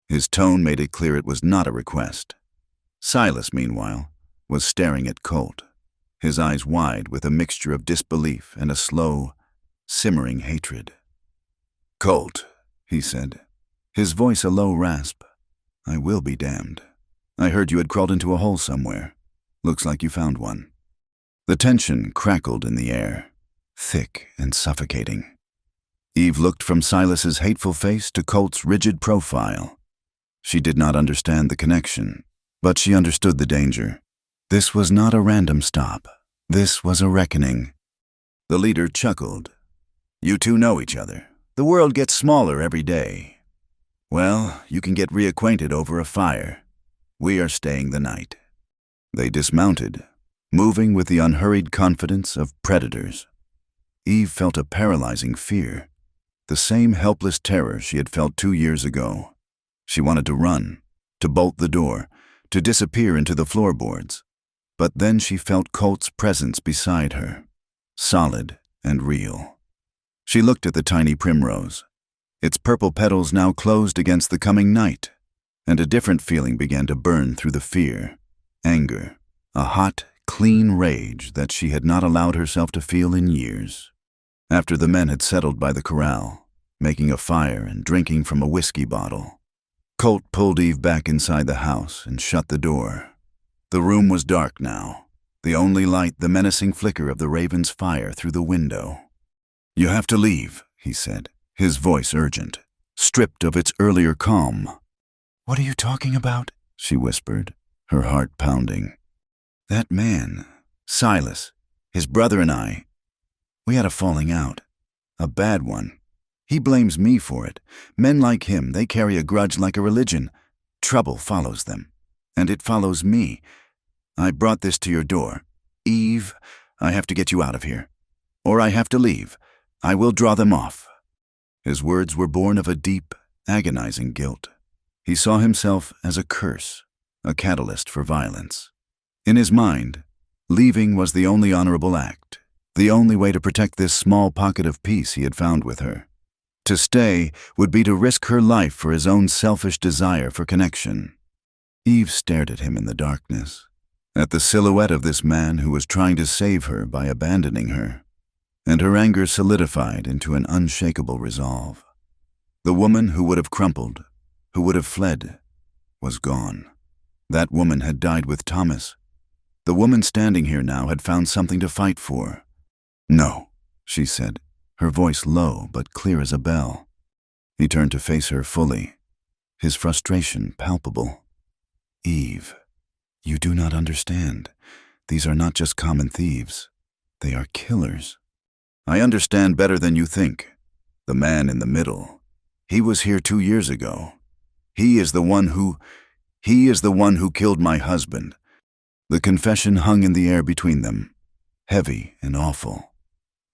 His tone made it clear it was not a request. Silas, meanwhile, was staring at Colt, his eyes wide with a mixture of disbelief and a slow, simmering hatred. "Colt," he said, his voice a low rasp, "I will be damned. I heard you had crawled into a hole somewhere. Looks like you found one." The tension crackled in the air, thick and suffocating. Eve looked from Silas's hateful face to Colt's rigid profile. She did not understand the connection, but she understood the danger. This was not a random stop. This was a reckoning. The leader chuckled. "You two know each other. The world gets smaller every day. Well, you can get reacquainted over a fire. We are staying the night." They dismounted, moving with the unhurried confidence of predators. Eve felt a paralyzing fear. the same helpless terror she had felt 2 years ago. She wanted to run, to bolt the door, to disappear into the floorboards. But then she felt Colt's presence beside her, solid and real. She looked at the tiny primrose, its purple petals now closed against the coming night, and a different feeling began to burn through the fear, anger, a hot, clean rage that she had not allowed herself to feel in years. After the men had settled by the corral, making a fire and drinking from a whiskey bottle, Colt pulled Eve back inside the house and shut the door. The room was dark now, the only light the menacing flicker of the raven's fire through the window. "You have to leave," he said, his voice urgent, stripped of its earlier calm. "What are you talking about?" she whispered, her heart pounding. "That man, Silas, his brother and I, we had a falling out, a bad one. He blames me for it. Men like him, they carry a grudge like a religion. Trouble follows them, and it follows me. I brought this to your door. Eve, I have to get you out of here. Or I have to leave. I will draw them off." His words were born of a deep, agonizing guilt. He saw himself as a curse, a catalyst for violence. In his mind, leaving was the only honorable act, the only way to protect this small pocket of peace he had found with her. To stay would be to risk her life for his own selfish desire for connection. Eve stared at him in the darkness, at the silhouette of this man who was trying to save her by abandoning her, and her anger solidified into an unshakable resolve. The woman who would have crumpled, who would have fled, was gone. That woman had died with Thomas. The woman standing here now had found something to fight for. "No," she said, her voice low but clear as a bell. He turned to face her fully, his frustration palpable. "Eve, you do not understand. These are not just common thieves. They are killers." "I understand better than you think. The man in the middle. He was here 2 years ago. He is the one who killed my husband." The confession hung in the air between them, heavy and awful.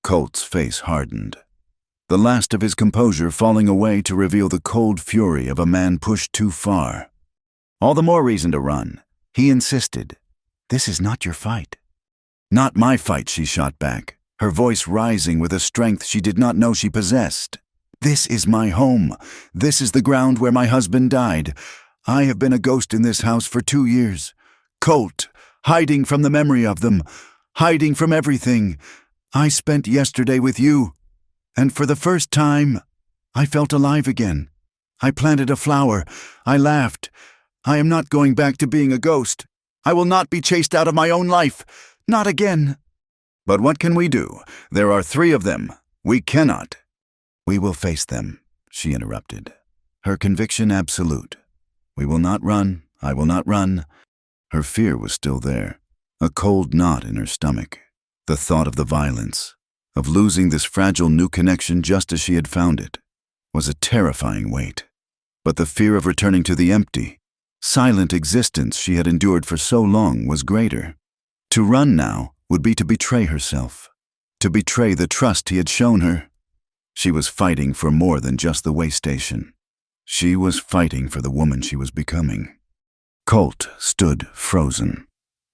Colt's face hardened, the last of his composure falling away to reveal the cold fury of a man pushed too far. "All the more reason to run," he insisted. "This is not your fight." "Not my fight," she shot back, her voice rising with a strength she did not know she possessed. "This is my home. This is the ground where my husband died. I have been a ghost in this house for 2 years. Colt, hiding from the memory of them, hiding from everything. I spent yesterday with you, and for the first time, I felt alive again. I planted a flower. I laughed. I am not going back to being a ghost. I will not be chased out of my own life. Not again." "But what can we do? There are 3 of them. We cannot." "We will face them," she interrupted, her conviction absolute. "We will not run. I will not run." Her fear was still there, a cold knot in her stomach. The thought of the violence, of losing this fragile new connection just as she had found it, was a terrifying weight. But the fear of returning to the empty, silent existence she had endured for so long was greater. To run now would be to betray herself, to betray the trust he had shown her. She was fighting for more than just the way station. She was fighting for the woman she was becoming. Colt stood frozen,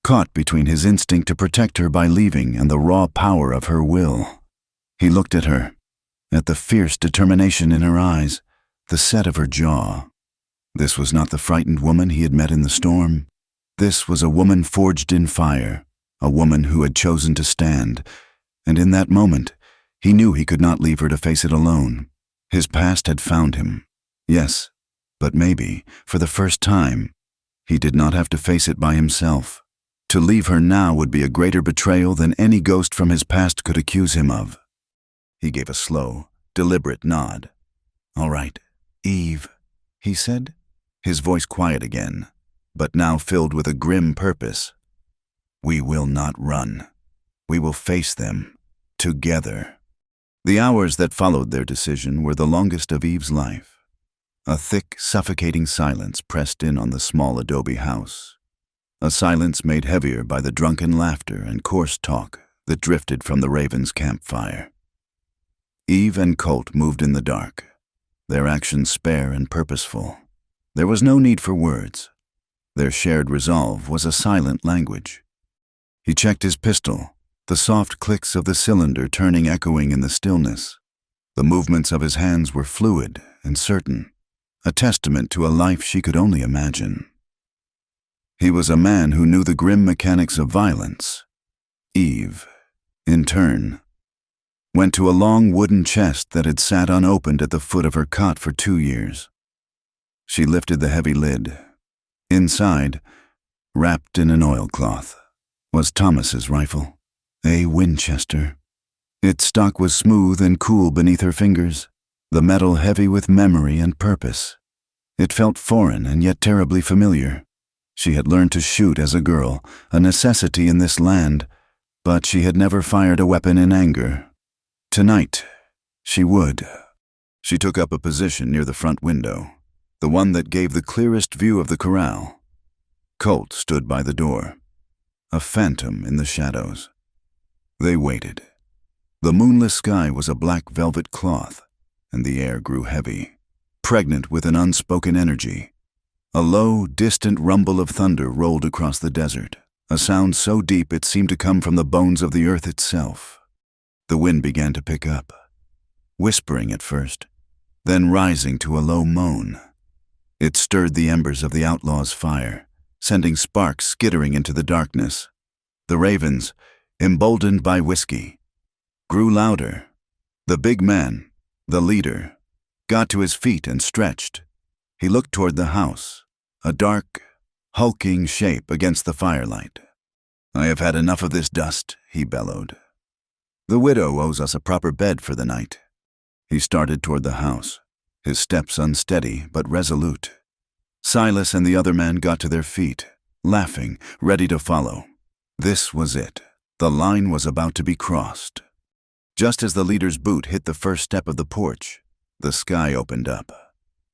caught between his instinct to protect her by leaving and the raw power of her will. He looked at her, at the fierce determination in her eyes, the set of her jaw. This was not the frightened woman he had met in the storm. This was a woman forged in fire, a woman who had chosen to stand, and in that moment, he knew he could not leave her to face it alone. His past had found him. Yes, but maybe, for the first time, he did not have to face it by himself. To leave her now would be a greater betrayal than any ghost from his past could accuse him of. He gave a slow, deliberate nod. "All right, Eve," he said, his voice quiet again, but now filled with a grim purpose. "We will not run. We will face them, together." The hours that followed their decision were the longest of Eve's life. A thick, suffocating silence pressed in on the small adobe house. A silence made heavier by the drunken laughter and coarse talk that drifted from the Raven's campfire. Eve and Colt moved in the dark, their actions spare and purposeful. There was no need for words. Their shared resolve was a silent language. He checked his pistol, the soft clicks of the cylinder turning echoing in the stillness. The movements of his hands were fluid and certain, a testament to a life she could only imagine. He was a man who knew the grim mechanics of violence. Eve, in turn, went to a long wooden chest that had sat unopened at the foot of her cot for 2 years. She lifted the heavy lid. Inside, wrapped in an oilcloth, was Thomas's rifle, a Winchester. Its stock was smooth and cool beneath her fingers, the metal heavy with memory and purpose. It felt foreign and yet terribly familiar. She had learned to shoot as a girl, a necessity in this land, but she had never fired a weapon in anger. Tonight, she would. She took up a position near the front window, the one that gave the clearest view of the corral. Colt stood by the door, a phantom in the shadows. They waited. The moonless sky was a black velvet cloth, and the air grew heavy, pregnant with an unspoken energy. A low, distant rumble of thunder rolled across the desert, a sound so deep it seemed to come from the bones of the earth itself. The wind began to pick up, whispering at first, then rising to a low moan. It stirred the embers of the outlaw's fire, sending sparks skittering into the darkness. The ravens, emboldened by whiskey, grew louder. The big man, the leader, got to his feet and stretched. He looked toward the house, a dark, hulking shape against the firelight. "I have had enough of this dust," he bellowed. "The widow owes us a proper bed for the night." He started toward the house, his steps unsteady but resolute. Silas and the other man got to their feet, laughing, ready to follow. This was it. The line was about to be crossed. Just as the leader's boot hit the first step of the porch, the sky opened up.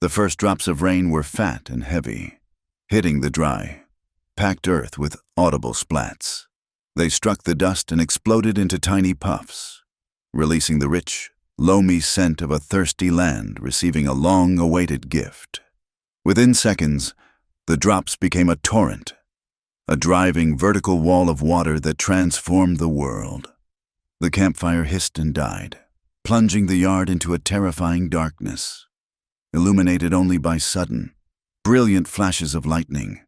The first drops of rain were fat and heavy, hitting the dry, packed earth with audible splats. They struck the dust and exploded into tiny puffs, releasing the rich, loamy scent of a thirsty land receiving a long-awaited gift. Within seconds, the drops became a torrent, a driving vertical wall of water that transformed the world. The campfire hissed and died, plunging the yard into a terrifying darkness, illuminated only by sudden, brilliant flashes of lightning.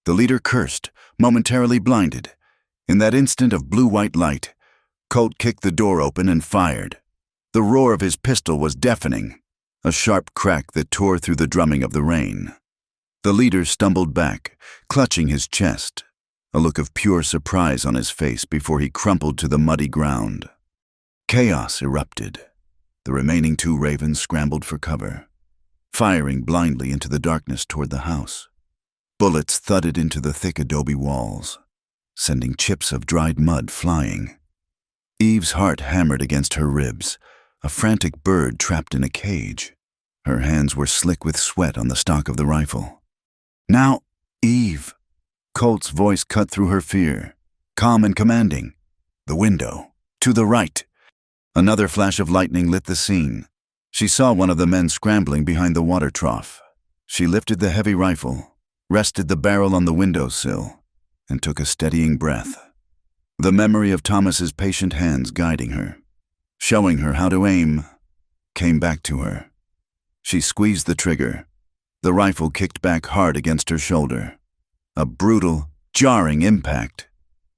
The leader cursed, momentarily blinded. In that instant of blue-white light, Colt kicked the door open and fired. The roar of his pistol was deafening, a sharp crack that tore through the drumming of the rain. The leader stumbled back, clutching his chest, a look of pure surprise on his face before he crumpled to the muddy ground. Chaos erupted. The remaining 2 ravens scrambled for cover, firing blindly into the darkness toward the house. Bullets thudded into the thick adobe walls, sending chips of dried mud flying. Eve's heart hammered against her ribs, a frantic bird trapped in a cage. Her hands were slick with sweat on the stock of the rifle. "Now, Eve!" Colt's voice cut through her fear, calm and commanding. "The window. To the right." Another flash of lightning lit the scene. She saw one of the men scrambling behind the water trough. She lifted the heavy rifle, rested the barrel on the windowsill, and took a steadying breath. The memory of Thomas's patient hands guiding her, showing her how to aim, came back to her. She squeezed the trigger. The rifle kicked back hard against her shoulder. A brutal, jarring impact.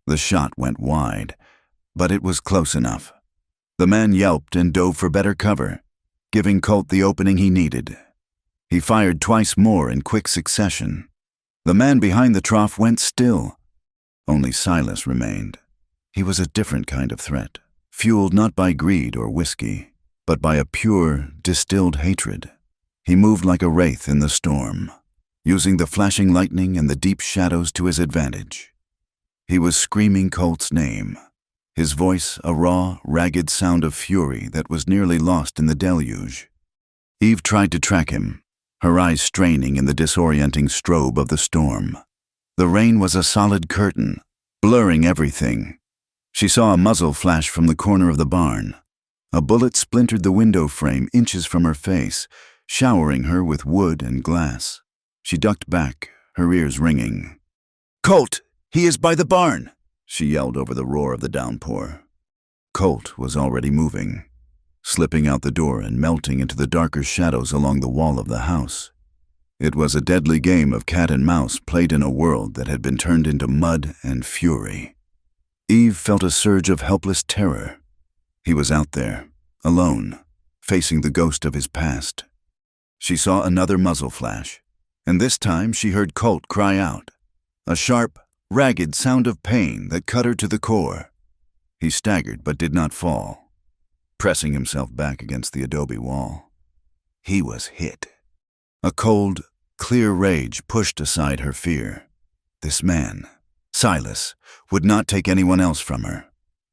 The shot went wide, but it was close enough. The man yelped and dove for better cover, giving Colt the opening he needed. He fired twice more in quick succession. The man behind the trough went still. Only Silas remained. He was a different kind of threat, fueled not by greed or whiskey, but by a pure, distilled hatred. He moved like a wraith in the storm, using the flashing lightning and the deep shadows to his advantage. He was screaming Colt's name, his voice a raw, ragged sound of fury that was nearly lost in the deluge. Eve tried to track him, her eyes straining in the disorienting strobe of the storm. The rain was a solid curtain, blurring everything. She saw a muzzle flash from the corner of the barn, A bullet splintered the window frame inches from her face, showering her with wood and glass. She ducked back, her ears ringing. "Colt! He is by the barn!" she yelled over the roar of the downpour. Colt was already moving, slipping out the door and melting into the darker shadows along the wall of the house. It was a deadly game of cat and mouse played in a world that had been turned into mud and fury. Eve felt a surge of helpless terror. He was out there, alone, facing the ghost of his past. She saw another muzzle flash, and this time she heard Colt cry out, a sharp, ragged sound of pain that cut her to the core. He staggered but did not fall, pressing himself back against the adobe wall. He was hit. A cold, clear rage pushed aside her fear. This man, Silas, would not take anyone else from her.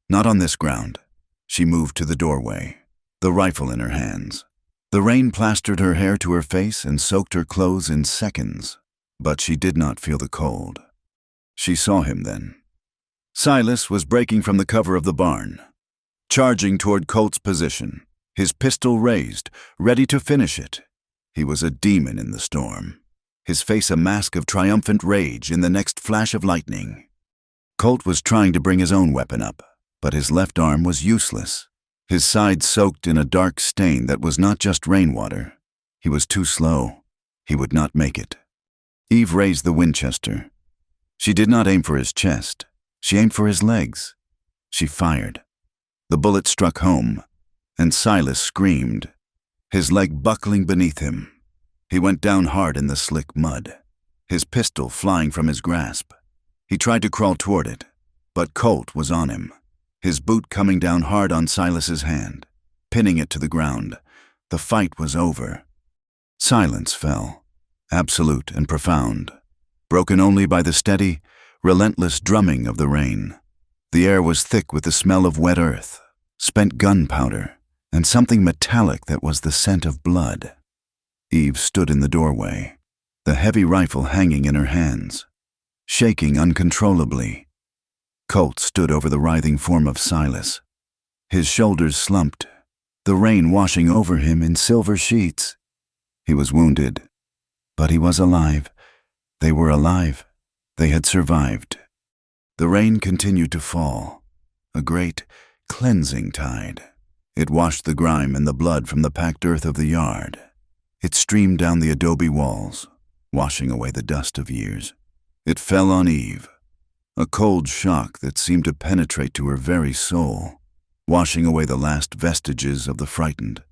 Not on this ground. She moved to the doorway, the rifle in her hands. The rain plastered her hair to her face and soaked her clothes in seconds, but she did not feel the cold. She saw him then. Silas was breaking from the cover of the barn, charging toward Colt's position, his pistol raised, ready to finish it. He was a demon in the storm, his face a mask of triumphant rage in the next flash of lightning. Colt was trying to bring his own weapon up, but his left arm was useless, his side soaked in a dark stain that was not just rainwater. He was too slow. He would not make it. Eve raised the Winchester. She did not aim for his chest. She aimed for his legs. She fired. The bullet struck home, and Silas screamed, his leg buckling beneath him. He went down hard in the slick mud, his pistol flying from his grasp. He tried to crawl toward it, but Colt was on him, his boot coming down hard on Silas's hand, pinning it to the ground. The fight was over. Silence fell, absolute and profound, broken only by the steady, relentless drumming of the rain. The air was thick with the smell of wet earth, spent gunpowder, and something metallic that was the scent of blood. Eve stood in the doorway, the heavy rifle hanging in her hands, shaking uncontrollably. Colt stood over the writhing form of Silas, his shoulders slumped, the rain washing over him in silver sheets. He was wounded, but he was alive. They were alive. They had survived. The rain continued to fall, a great, cleansing tide. It washed the grime and the blood from the packed earth of the yard. It streamed down the adobe walls, washing away the dust of years. It fell on Eve, a cold shock that seemed to penetrate to her very soul, washing away the last vestiges of the frightened,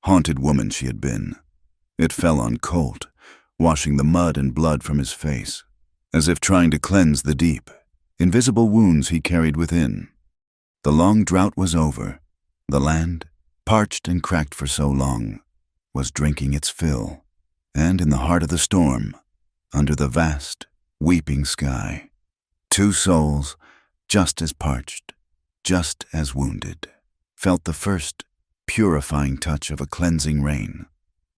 haunted woman she had been. It fell on Colt, washing the mud and blood from his face, as if trying to cleanse the deep, invisible wounds he carried within. The long drought was over. The land, parched and cracked for so long, was drinking its fill, and in the heart of the storm, under the vast, weeping sky, two souls, just as parched, just as wounded, felt the first, purifying touch of a cleansing rain,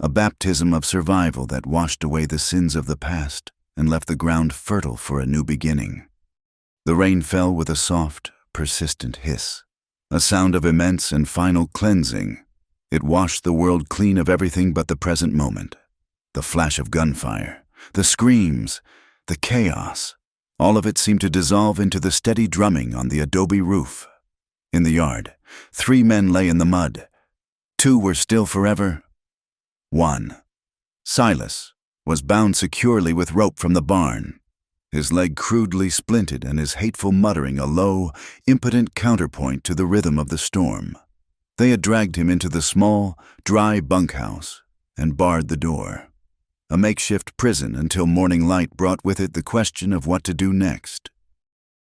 a baptism of survival that washed away the sins of the past and left the ground fertile for a new beginning. The rain fell with a soft, persistent hiss, a sound of immense and final cleansing. It washed the world clean of everything but the present moment. The flash of gunfire, the screams, the chaos, all of it seemed to dissolve into the steady drumming on the adobe roof. In the yard, 3 men lay in the mud. 2 were still forever. 1, Silas, was bound securely with rope from the barn, his leg crudely splinted and his hateful muttering a low, impotent counterpoint to the rhythm of the storm. They had dragged him into the small, dry bunkhouse and barred the door, a makeshift prison until morning light brought with it the question of what to do next.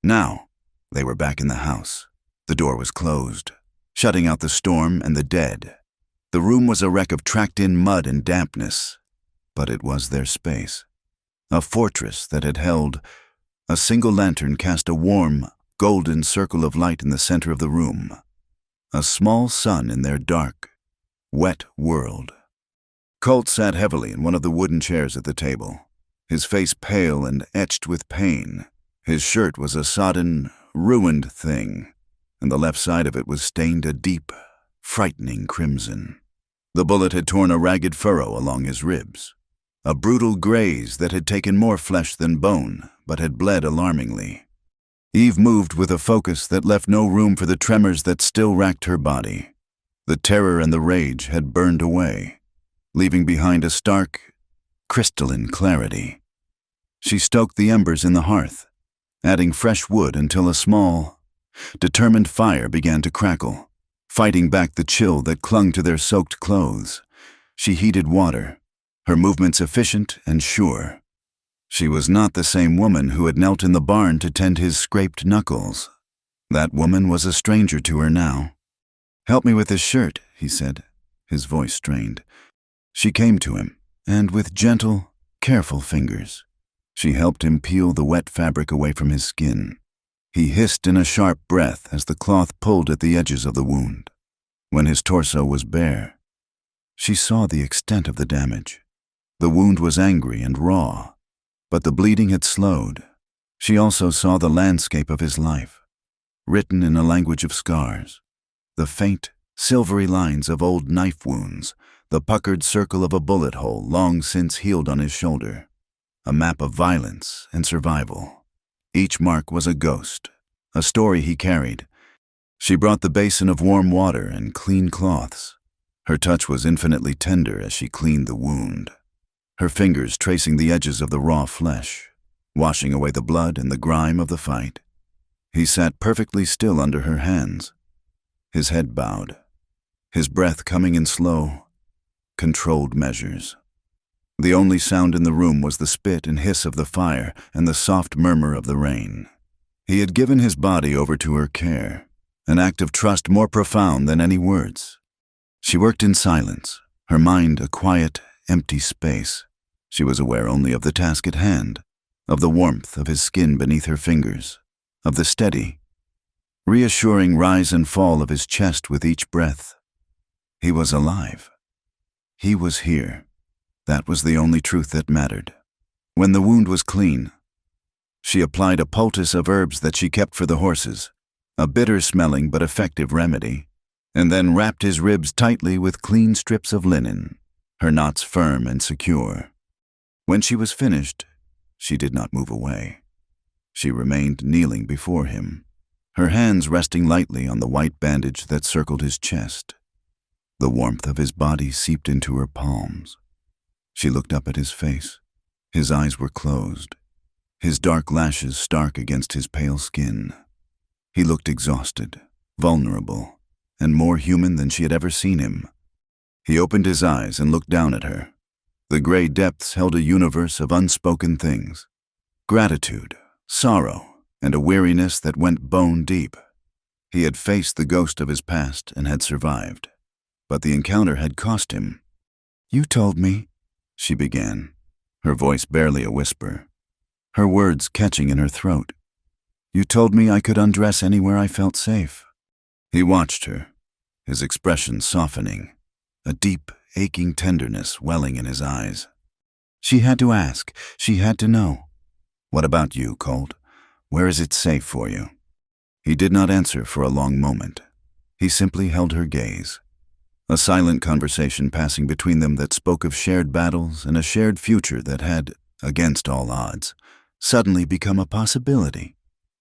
Now, they were back in the house. The door was closed, shutting out the storm and the dead. The room was a wreck of tracked-in mud and dampness, but it was their space. A fortress that had held. A single lantern cast a warm, golden circle of light in the center of the room. A small sun in their dark, wet world. Colt sat heavily in one of the wooden chairs at the table, his face pale and etched with pain. His shirt was a sodden, ruined thing, and the left side of it was stained a deep, frightening crimson. The bullet had torn a ragged furrow along his ribs, a brutal graze that had taken more flesh than bone, but had bled alarmingly. Eve moved with a focus that left no room for the tremors that still racked her body. The terror and the rage had burned away, leaving behind a stark, crystalline clarity. She stoked the embers in the hearth, adding fresh wood until a small, determined fire began to crackle, fighting back the chill that clung to their soaked clothes. She heated water, her movements efficient and sure. She was not the same woman who had knelt in the barn to tend his scraped knuckles. That woman was a stranger to her now. "Help me with this shirt," he said, his voice strained. She came to him, and with gentle, careful fingers, she helped him peel the wet fabric away from his skin. He hissed in a sharp breath as the cloth pulled at the edges of the wound. When his torso was bare, she saw the extent of the damage. The wound was angry and raw, but the bleeding had slowed. She also saw the landscape of his life, written in a language of scars, the faint, silvery lines of old knife wounds, the puckered circle of a bullet hole long since healed on his shoulder, a map of violence and survival. Each mark was a ghost, a story he carried. She brought the basin of warm water and clean cloths. Her touch was infinitely tender as she cleaned the wound, her fingers tracing the edges of the raw flesh, washing away the blood and the grime of the fight. He sat perfectly still under her hands, his head bowed, his breath coming in slow, controlled measures. The only sound in the room was the spit and hiss of the fire and the soft murmur of the rain. He had given his body over to her care, an act of trust more profound than any words. She worked in silence, her mind a quiet, empty space. She was aware only of the task at hand, of the warmth of his skin beneath her fingers, of the steady, reassuring rise and fall of his chest with each breath. He was alive. He was here. That was the only truth that mattered. When the wound was clean, she applied a poultice of herbs that she kept for the horses, a bitter-smelling but effective remedy, and then wrapped his ribs tightly with clean strips of linen, her knots firm and secure. When she was finished, she did not move away. She remained kneeling before him, her hands resting lightly on the white bandage that circled his chest. The warmth of his body seeped into her palms. She looked up at his face. His eyes were closed, his dark lashes stark against his pale skin. He looked exhausted, vulnerable, and more human than she had ever seen him. He opened his eyes and looked down at her. The gray depths held a universe of unspoken things, gratitude, sorrow, and a weariness that went bone deep. He had faced the ghost of his past and had survived, but the encounter had cost him. "You told me," she began, her voice barely a whisper, her words catching in her throat. "You told me I could undress anywhere I felt safe." He watched her, his expression softening, a deep, aching tenderness welling in his eyes. She had to ask, she had to know. "What about you, Colt? Where is it safe for you?" He did not answer for a long moment. He simply held her gaze. A silent conversation passing between them that spoke of shared battles and a shared future that had, against all odds, suddenly become a possibility.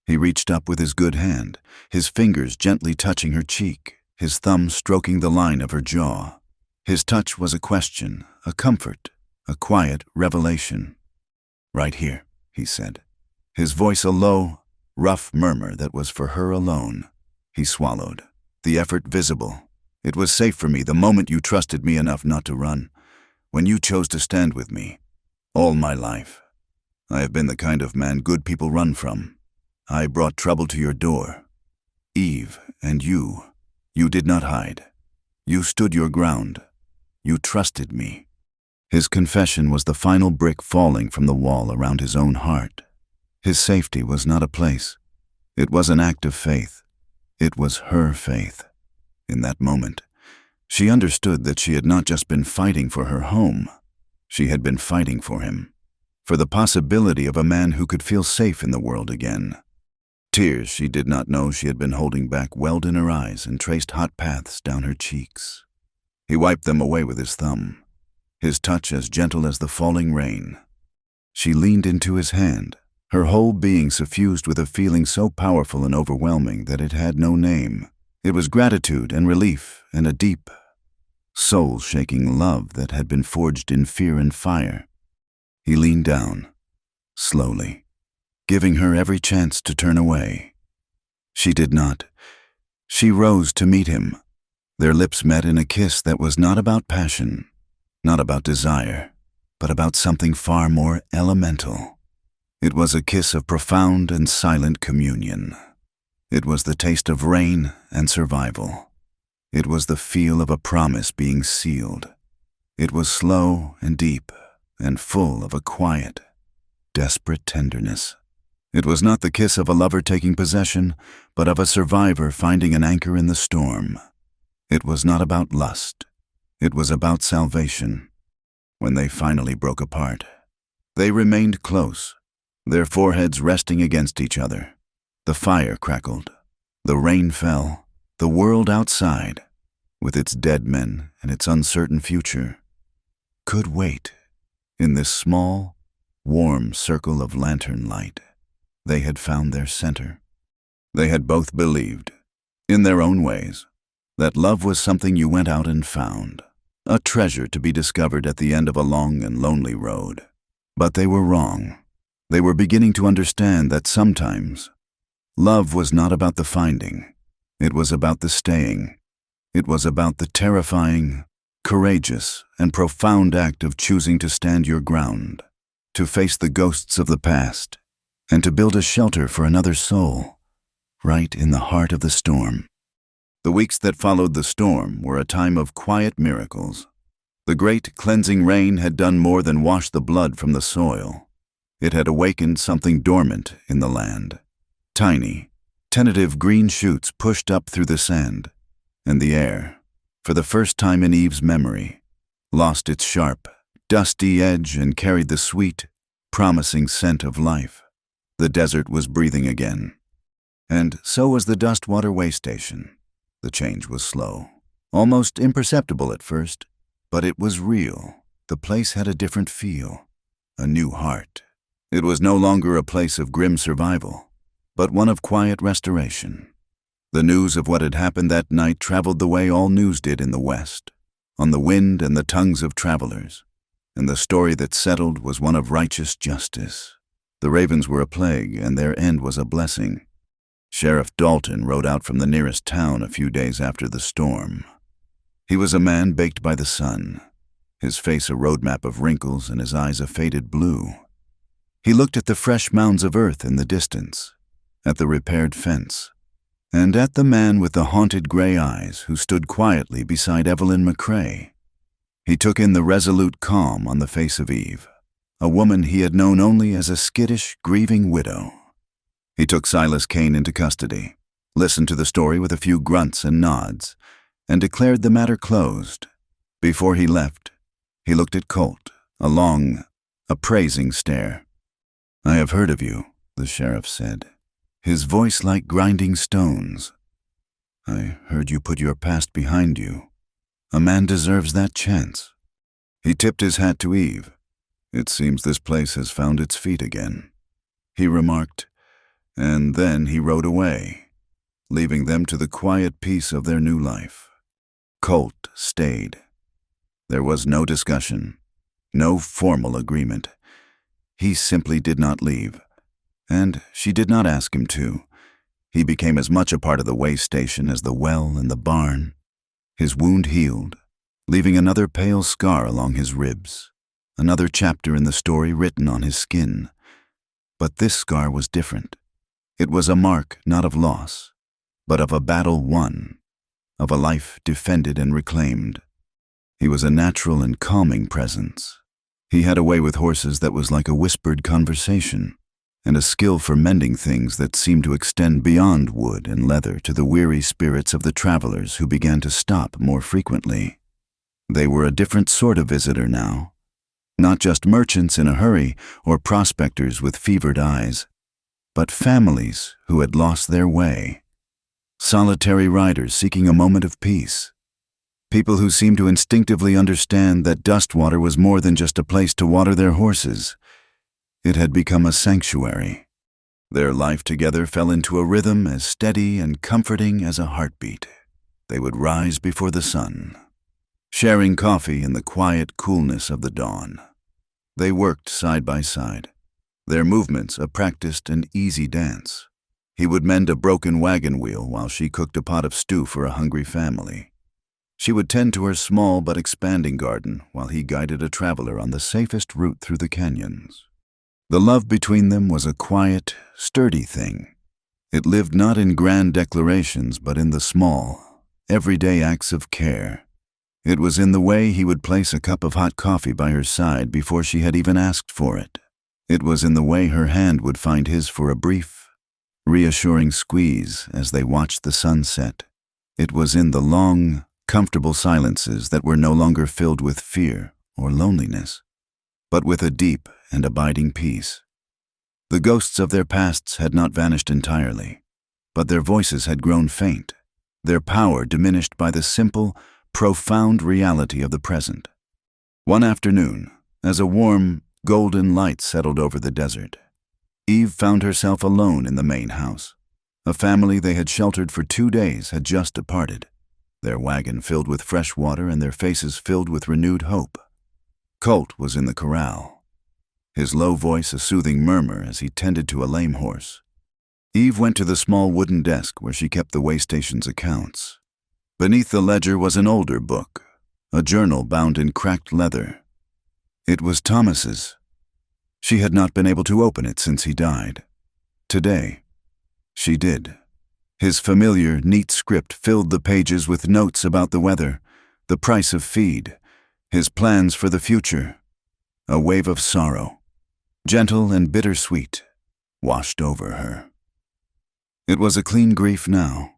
He reached up with his good hand, his fingers gently touching her cheek, his thumb stroking the line of her jaw. His touch was a question, a comfort, a quiet revelation. "Right here," he said, his voice a low, rough murmur that was for her alone. He swallowed, the effort visible. "It was safe for me the moment you trusted me enough not to run, when you chose to stand with me. All my life, I have been the kind of man good people run from. I brought trouble to your door. Eve, and you did not hide. You stood your ground. You trusted me." His confession was the final brick falling from the wall around his own heart. His safety was not a place. It was an act of faith. It was her faith. In that moment, she understood that she had not just been fighting for her home. She had been fighting for him, for the possibility of a man who could feel safe in the world again. Tears she did not know she had been holding back welled in her eyes and traced hot paths down her cheeks. He wiped them away with his thumb, his touch as gentle as the falling rain. She leaned into his hand, her whole being suffused with a feeling so powerful and overwhelming that it had no name. It was gratitude and relief and a deep, soul-shaking love that had been forged in fear and fire. He leaned down, slowly, giving her every chance to turn away. She did not. She rose to meet him. Their lips met in a kiss that was not about passion, not about desire, but about something far more elemental. It was a kiss of profound and silent communion. It was the taste of rain and survival. It was the feel of a promise being sealed. It was slow and deep and full of a quiet, desperate tenderness. It was not the kiss of a lover taking possession, but of a survivor finding an anchor in the storm. It was not about lust. It was about salvation. When they finally broke apart, they remained close, their foreheads resting against each other. The fire crackled. The rain fell. The world outside, with its dead men and its uncertain future, could wait. In this small, warm circle of lantern light, they had found their center. They had both believed, in their own ways, that love was something you went out and found, a treasure to be discovered at the end of a long and lonely road. But they were wrong. They were beginning to understand that sometimes love was not about the finding. It was about the staying. It was about the terrifying, courageous, and profound act of choosing to stand your ground, to face the ghosts of the past, and to build a shelter for another soul, right in the heart of the storm. The weeks that followed the storm were a time of quiet miracles. The great cleansing rain had done more than wash the blood from the soil. It had awakened something dormant in the land. Tiny, tentative green shoots pushed up through the sand, and the air, for the first time in Eve's memory, lost its sharp, dusty edge and carried the sweet, promising scent of life. The desert was breathing again, and so was the Dustwater way station. The change was slow, almost imperceptible at first, but it was real. The place had a different feel, a new heart. It was no longer a place of grim survival, but one of quiet restoration. The news of what had happened that night traveled the way all news did in the West, on the wind and the tongues of travelers, and the story that settled was one of righteous justice. The ravens were a plague, and their end was a blessing. Sheriff Dalton rode out from the nearest town a few days after the storm. He was a man baked by the sun, his face a roadmap of wrinkles and his eyes a faded blue. He looked at the fresh mounds of earth in the distance, at the repaired fence, and at the man with the haunted gray eyes who stood quietly beside Evelyn McCrae. He took in the resolute calm on the face of Eve, a woman he had known only as a skittish, grieving widow. He took Silas Kane into custody, listened to the story with a few grunts and nods, and declared the matter closed. Before he left, he looked at Colt, a long, appraising stare. "I have heard of you," the sheriff said, his voice like grinding stones. "I heard you put your past behind you. A man deserves that chance." He tipped his hat to Eve. "It seems this place has found its feet again," he remarked, and then he rode away, leaving them to the quiet peace of their new life. Colt stayed. There was no discussion, no formal agreement. He simply did not leave, and she did not ask him to. He became as much a part of the way station as the well and the barn. His wound healed, leaving another pale scar along his ribs, another chapter in the story written on his skin. But this scar was different. It was a mark not of loss, but of a battle won, of a life defended and reclaimed. He was a natural and calming presence. He had a way with horses that was like a whispered conversation, and a skill for mending things that seemed to extend beyond wood and leather to the weary spirits of the travelers who began to stop more frequently. They were a different sort of visitor now, not just merchants in a hurry or prospectors with fevered eyes. but families who had lost their way. Solitary riders seeking a moment of peace. People who seemed to instinctively understand that Dustwater was more than just a place to water their horses. It had become a sanctuary. Their life together fell into a rhythm as steady and comforting as a heartbeat. They would rise before the sun, sharing coffee in the quiet coolness of the dawn. They worked side by side, their movements a practiced and easy dance. He would mend a broken wagon wheel while she cooked a pot of stew for a hungry family. She would tend to her small but expanding garden while he guided a traveler on the safest route through the canyons. The love between them was a quiet, sturdy thing. It lived not in grand declarations but in the small, everyday acts of care. It was in the way he would place a cup of hot coffee by her side before she had even asked for it. It was in the way her hand would find his for a brief, reassuring squeeze as they watched the sun set. It was in the long, comfortable silences that were no longer filled with fear or loneliness, but with a deep and abiding peace. The ghosts of their pasts had not vanished entirely, but their voices had grown faint, their power diminished by the simple, profound reality of the present. One afternoon, as a warm, golden light settled over the desert, Eve found herself alone in the main house. A family they had sheltered for 2 days had just departed, their wagon filled with fresh water and their faces filled with renewed hope. Colt was in the corral, his low voice a soothing murmur as he tended to a lame horse. Eve went to the small wooden desk where she kept the way station's accounts. Beneath the ledger was an older book, a journal bound in cracked leather. It was Thomas's. She had not been able to open it since he died. Today, she did. His familiar, neat script filled the pages with notes about the weather, the price of feed, his plans for the future. A wave of sorrow, gentle and bittersweet, washed over her. It was a clean grief now,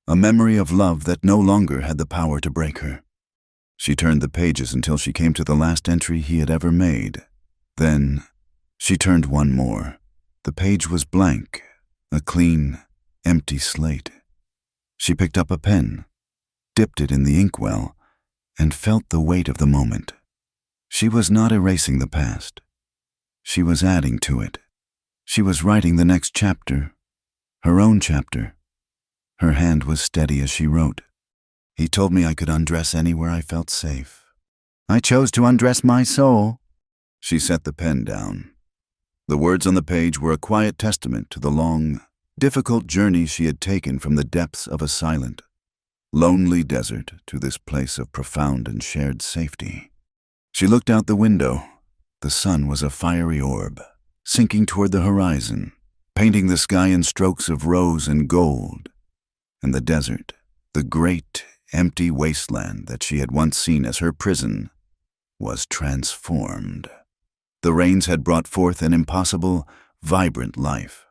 a memory of love that no longer had the power to break her. She turned the pages until she came to the last entry he had ever made. Then, she turned one more. The page was blank, a clean, empty slate. She picked up a pen, dipped it in the inkwell, and felt the weight of the moment. She was not erasing the past. She was adding to it. She was writing the next chapter, her own chapter. Her hand was steady as she wrote. He told me I could undress anywhere I felt safe. I chose to undress my soul. She set the pen down. The words on the page were a quiet testament to the long, difficult journey she had taken from the depths of a silent, lonely desert to this place of profound and shared safety. She looked out the window. The sun was a fiery orb, sinking toward the horizon, painting the sky in strokes of rose and gold. And the desert, the great, empty wasteland that she had once seen as her prison, was transformed. The rains had brought forth an impossible, vibrant life.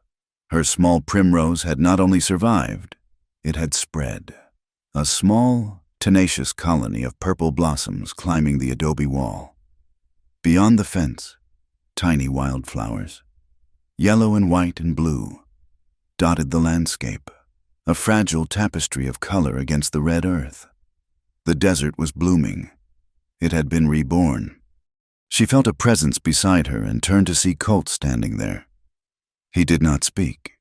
Her small primrose had not only survived, it had spread. A small, tenacious colony of purple blossoms climbing the adobe wall. Beyond the fence, tiny wildflowers, yellow and white and blue, dotted the landscape, a fragile tapestry of color against the red earth. The desert was blooming. It had been reborn. She felt a presence beside her and turned to see Colt standing there. He did not speak.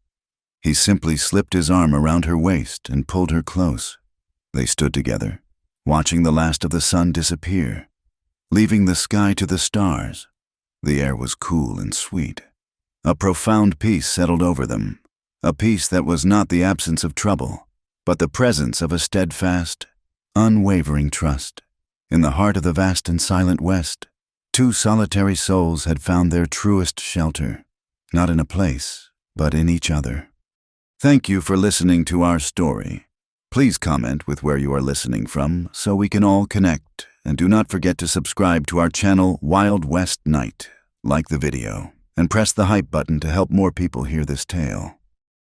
He simply slipped his arm around her waist and pulled her close. They stood together, watching the last of the sun disappear, leaving the sky to the stars. The air was cool and sweet. A profound peace settled over them, a peace that was not the absence of trouble, but the presence of a steadfast, unwavering trust. In the heart of the vast and silent West, two solitary souls had found their truest shelter, not in a place, but in each other. Thank you for listening to our story. Please comment with where you are listening from so we can all connect, and do not forget to subscribe to our channel Wild West Night, like the video, and press the hype button to help more people hear this tale.